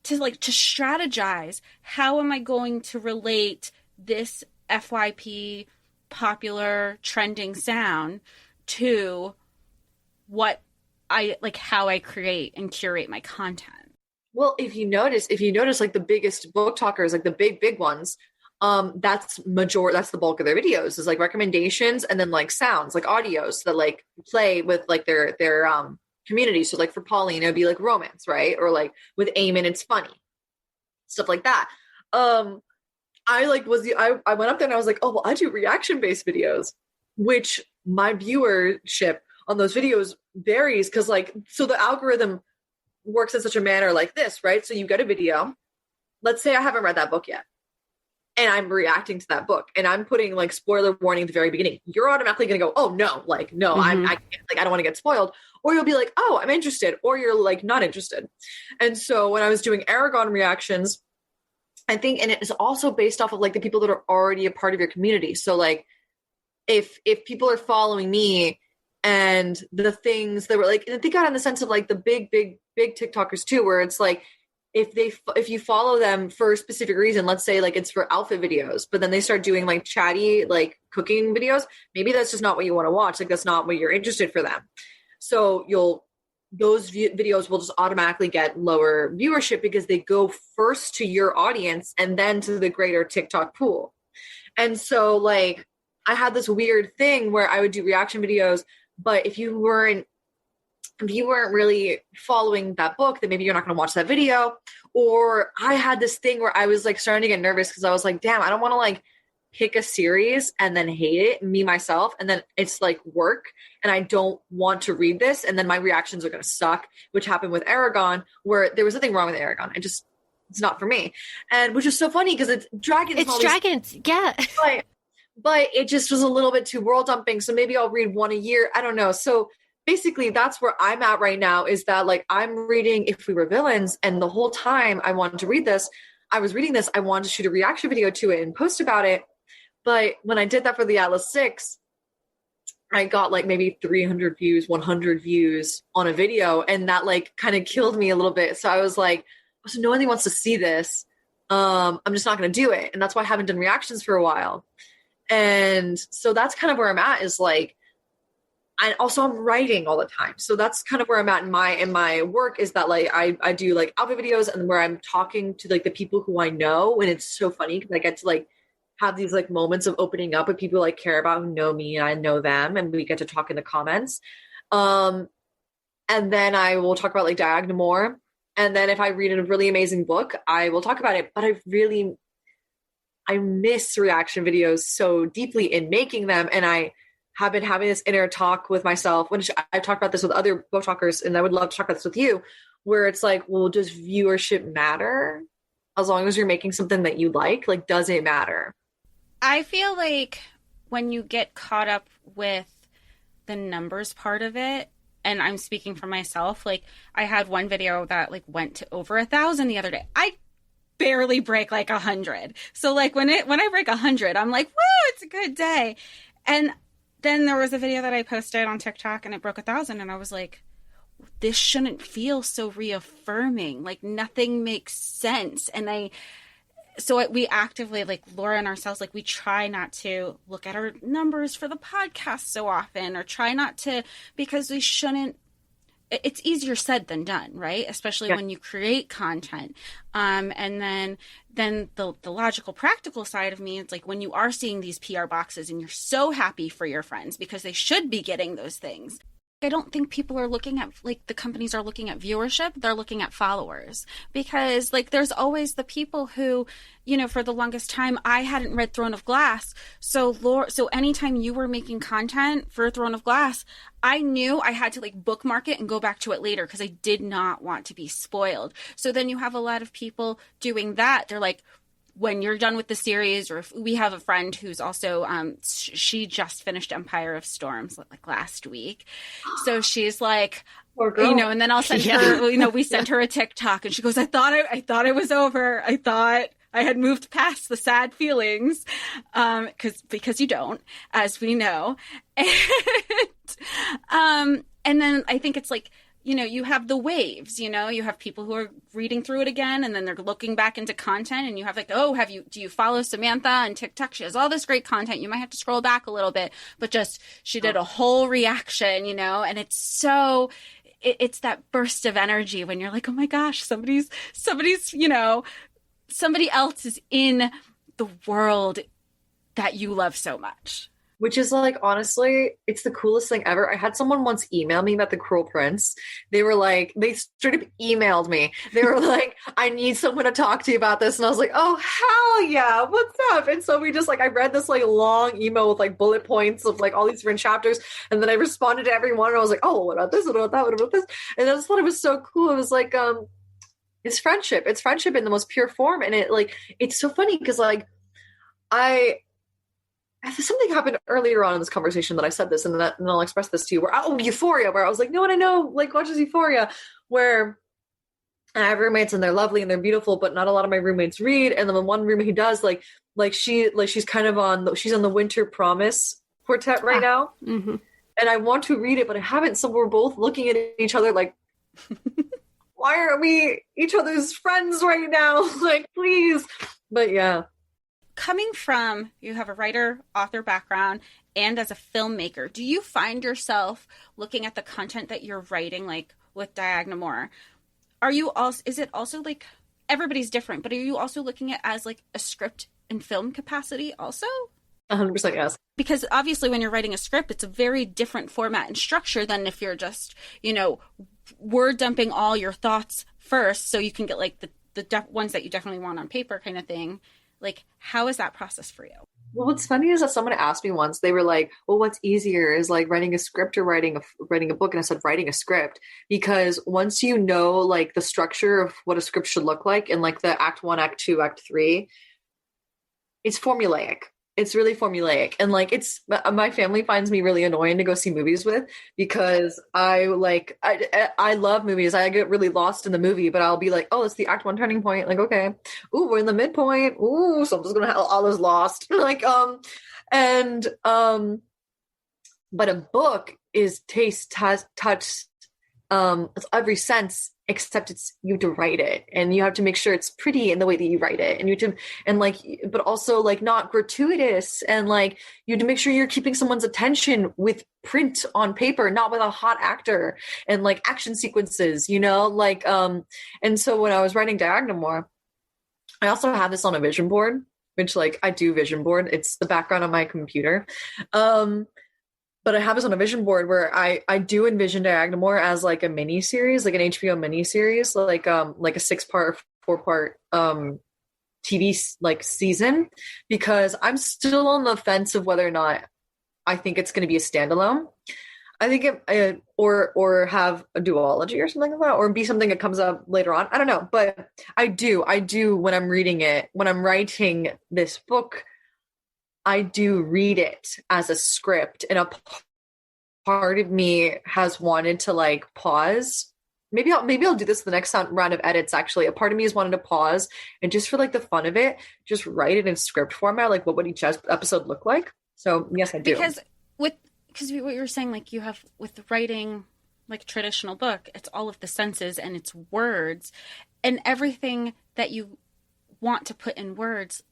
strategize, how am I going to relate this FYP popular trending sound to what I like, how I create and curate my content. Well, if you notice, like the biggest book talkers, like the big ones, that's the bulk of their videos is like recommendations and then like sounds, like audios that like play with like their community. So like for Pauline, it'd be like romance, right? Or like with Eamon, it's funny, stuff like that. I went up there and I was like, oh, well, I do reaction based videos, which my viewership on those videos varies because like, so the algorithm works in such a manner like this, right? So you get a video, let's say I haven't read that book yet, and I'm reacting to that book and I'm putting like spoiler warning at the very beginning. You're automatically going to go, oh no, like, no, I can't, like, I don't want to get spoiled. Or you'll be like, oh, I'm interested. Or you're like, not interested. And so when I was doing Aragon reactions, I think, and it is also based off of like the people that are already a part of your community. So like, if people are following me and the things that were like, and think out in the sense of like the big TikTokers too, where it's like, if you follow them for a specific reason, let's say like it's for outfit videos, but then they start doing like chatty, like cooking videos, maybe that's just not what you want to watch. Like that's not what you're interested for them. So those videos will just automatically get lower viewership because they go first to your audience and then to the greater TikTok pool. And so like, I had this weird thing where I would do reaction videos, but if you weren't really following that book, then maybe you're not going to watch that video. Or I had this thing where I was like starting to get nervous because I was like, damn, I don't want to like pick a series and then hate it, me, myself. And then it's like work and I don't want to read this. And then my reactions are going to suck, which happened with Aragon, where there was nothing wrong with Aragon. It's not for me. And which is so funny because it's dragons. It's dragons. Yeah. But it just was a little bit too world dumping. So maybe I'll read one a year. I don't know. So basically that's where I'm at right now, is that like I'm reading If We Were Villains, and the whole time I wanted to read this, I wanted to shoot a reaction video to it and post about it. But when I did that for the Atlas 6, I got like maybe 300 views, 100 views on a video. And that like kind of killed me a little bit. So I was like, so no one wants to see this. I'm just not going to do it. And that's why I haven't done reactions for a while. And so that's kind of where I'm at, is like, and also I'm writing all the time. So that's kind of where I'm at in my work, is that like, I do like outfit videos and where I'm talking to like the people who I know. And it's so funny because I get to like have these like moments of opening up with people I care about who know me and I know them, and we get to talk in the comments. And then I will talk about like Diagna more. And then if I read a really amazing book, I will talk about it. But I miss reaction videos so deeply in making them. And I have been having this inner talk with myself, which I've talked about this with other book talkers, and I would love to talk about this with you, where it's like, well, does viewership matter? As long as you're making something that you like, does it matter? I feel like when you get caught up with the numbers part of it, and I'm speaking for myself, like I had one video that like went to over 1,000 the other day. I barely break like 100. So like when I break 100, I'm like, woo, it's a good day. And then there was a video that I posted on TikTok and it broke 1,000, and I was like, this shouldn't feel so reaffirming. Like nothing makes sense. And we actively, like Laura and ourselves, like we try not to look at our numbers for the podcast so often, or try not to, because we shouldn't. It's easier said than done, right? Especially when you create content. And then the logical, practical side of me, it's like when you are seeing these PR boxes and you're so happy for your friends because they should be getting those things. I don't think people are looking at, like, the companies are looking at viewership. They're looking at followers, because like there's always the people who, for the longest time, I hadn't read Throne of Glass. So anytime you were making content for Throne of Glass, I knew I had to like bookmark it and go back to it later because I did not want to be spoiled. So then you have a lot of people doing that. They're like, when you're done with the series, or if we have a friend who's also, she just finished Empire of Storms like last week. So she's like, you know, and then I'll send her, you know, we sent her a TikTok and she goes, I thought it was over. I thought I had moved past the sad feelings. Because you don't, as we know. And then I think it's like, you know, you have the waves, you know, you have people who are reading through it again and then they're looking back into content, and you have like, oh, do you follow Samantha on TikTok? She has all this great content. You might have to scroll back a little bit, but just, she did a whole reaction, you know, and it's that burst of energy when you're like, oh my gosh, somebody's, you know, somebody else is in the world that you love so much. Which is like, honestly, it's the coolest thing ever. I had someone once email me about The Cruel Prince. They were like, they straight up emailed me. They were like, I need someone to talk to you about this. And I was like, oh, hell yeah, what's up? And so we just like, I read this like long email with like bullet points of like all these different chapters. And then I responded to everyone and I was like, oh, what about this? What about that? What about this? And I just thought it was so cool. It was like, it's friendship. It's friendship in the most pure form. And it like, it's so funny because like, something happened earlier on in this conversation that I said this, and then I'll express this to you. Euphoria, where I was like, no one I know like watches Euphoria, where I have roommates and they're lovely and they're beautiful, but not a lot of my roommates read. And then the one roommate who does, she's kind of she's on the Winter Promise quartet right now, and I want to read it, but I haven't. So we're both looking at each other like, why aren't we each other's friends right now? Like, please. But yeah. Coming from, you have a writer, author background, and as a filmmaker, do you find yourself looking at the content that you're writing, like with Diagonamore? Is it also like, everybody's different, but are you also looking at as like a script and film capacity also? 100% yes. Because obviously when you're writing a script, it's a very different format and structure than if you're just, you know, word dumping all your thoughts first so you can get like the ones that you definitely want on paper kind of thing. Like, how is that process for you? Well, what's funny is that someone asked me once, they were like, well, what's easier is like writing a script or writing a book? And I said, writing a script, because once you know, like the structure of what a script should look like and like the act 1, act 2, act 3, it's formulaic. It's really formulaic. And like, my family finds me really annoying to go see movies with, because I love movies. I get really lost in the movie, but I'll be like, oh, it's the act 1 turning point. Like, okay. Ooh, we're in the midpoint. Ooh, so I'm just going to have all this lost. Like, but a book is taste, touch, it's every sense, except you have to write it, and you have to make sure it's pretty in the way that you write it, and you have to, but also like not gratuitous, and like you have to make sure you're keeping someone's attention with print on paper, not with a hot actor, and like action sequences, you know, like, and so when I was writing Diagonamore, I also have this on a vision board, which like I do vision board. It's the background on my computer. But I have this on a vision board where I do envision Diagonamore as like a mini series, like an HBO mini series, like a 6-part, 4-part TV like season, because I'm still on the fence of whether or not I think it's going to be a standalone. I think it, or have a duology or something like that, or be something that comes up later on. I don't know, but I do when I'm reading it, when I'm writing this book, I do read it as a script, and a part of me has wanted to like pause. Maybe I'll do this the next round of edits. Actually, a part of me has wanted to pause and just for like the fun of it, just write it in script format. Like, what would each episode look like? So yes, I do. Because what you were saying, like you have with writing like a traditional book, it's all of the senses and it's words and everything that you want to put in words.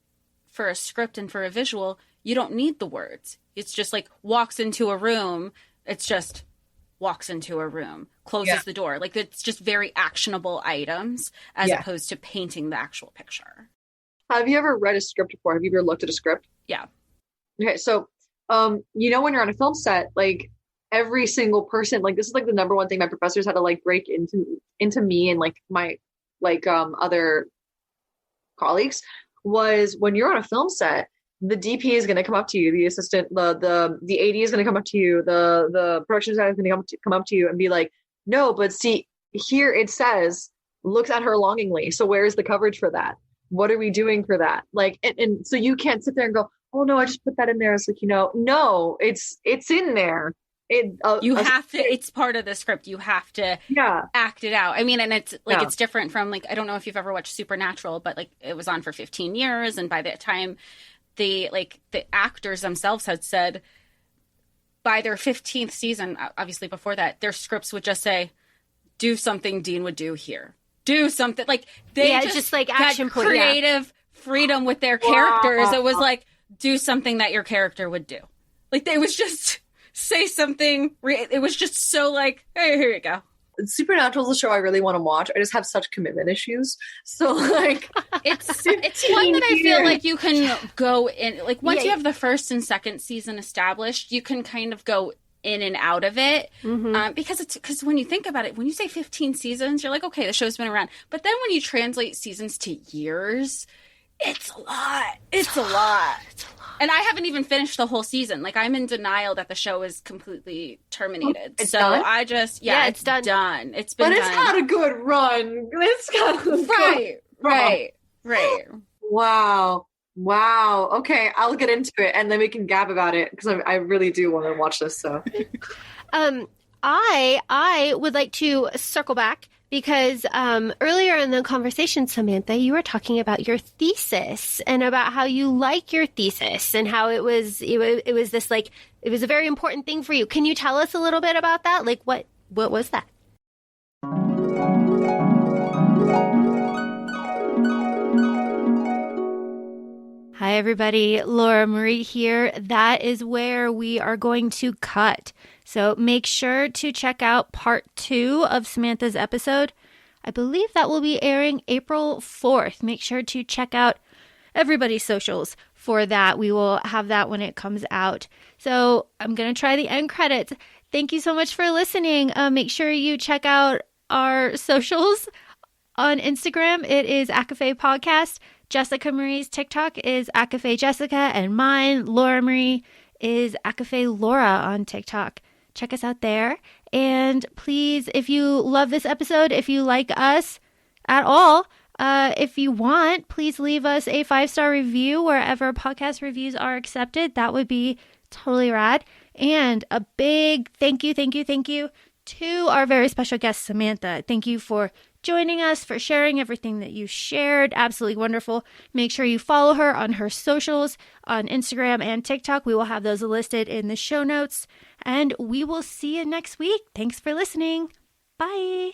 For a script and for a visual, you don't need the words. It's just like walks into a room. It's just walks into a room, closes the door. Like it's just very actionable items as opposed to painting the actual picture. Have you ever read a script before? Have you ever looked at a script? Yeah. Okay. So, you know, when you're on a film set, like every single person, like this is like the number one thing my professors had to like break into me and like my, like, other colleagues, was when you're on a film set, the DP is going to come up to you, the assistant, the AD is going to come up to you, the production designer is going to come up to you and be like, no, but see, here it says, looks at her longingly. So where is the coverage for that? what are we doing for that? Like, and so you can't sit there and go, oh no, I just put that in there. It's like, no, it's in there. You have to, it's part of the script. You have to act it out. I mean, and it's like, it's different from like, I don't know if you've ever watched Supernatural, but like it was on for 15 years. And by the time the actors themselves had said by their 15th season, obviously before that, their scripts would just say, do something Dean would do here. Do something like they just like action had creative freedom with their characters. It was like, do something that your character would do. Like they was just say something. It was just so like, hey, here you go. Supernatural is a show I really want to watch. I just have such commitment issues. So like it's one that I feel like you can go in, like once you have the first and second season established, you can kind of go in and out of it. Because when you think about it, when you say 15 seasons, you're like, okay, the show's been around. But then when you translate seasons to years, it's a lot. It's a lot. And I haven't even finished the whole season. Like, I'm in denial that the show is completely terminated. It's done? I just, it's done. It's been done. But it's had a good run. It's got a good Right. Wow. Okay, I'll get into it, and then we can gab about it, because I really do want to watch this. So, I would like to circle back, because earlier in the conversation, Samantha, you were talking about your thesis and about how you like your thesis and how it was this like, it was a very important thing for you. Can you tell us a little bit about that? Like what was that? Hi, everybody. Laura Marie here. That is where we are going to cut. So make sure to check out part 2 of Samantha's episode. I believe that will be airing April 4th. Make sure to check out everybody's socials for that. We will have that when it comes out. So I'm going to try the end credits. Thank you so much for listening. Make sure you check out our socials on Instagram. It is ACOFAE Podcast. Jessica Marie's TikTok is ACOFAE Jessica, and mine, Laura Marie, is ACOFAE Laura on TikTok. Check us out there. And please, if you love this episode, if you like us at all, if you want, please leave us a 5-star review wherever podcast reviews are accepted. That would be totally rad. And a big thank you to our very special guest, Samantha. Thank you for joining us, for sharing everything that you shared. Absolutely wonderful. Make sure you follow her on her socials on Instagram and TikTok. We will have those listed in the show notes. And we will see you next week. Thanks for listening. Bye.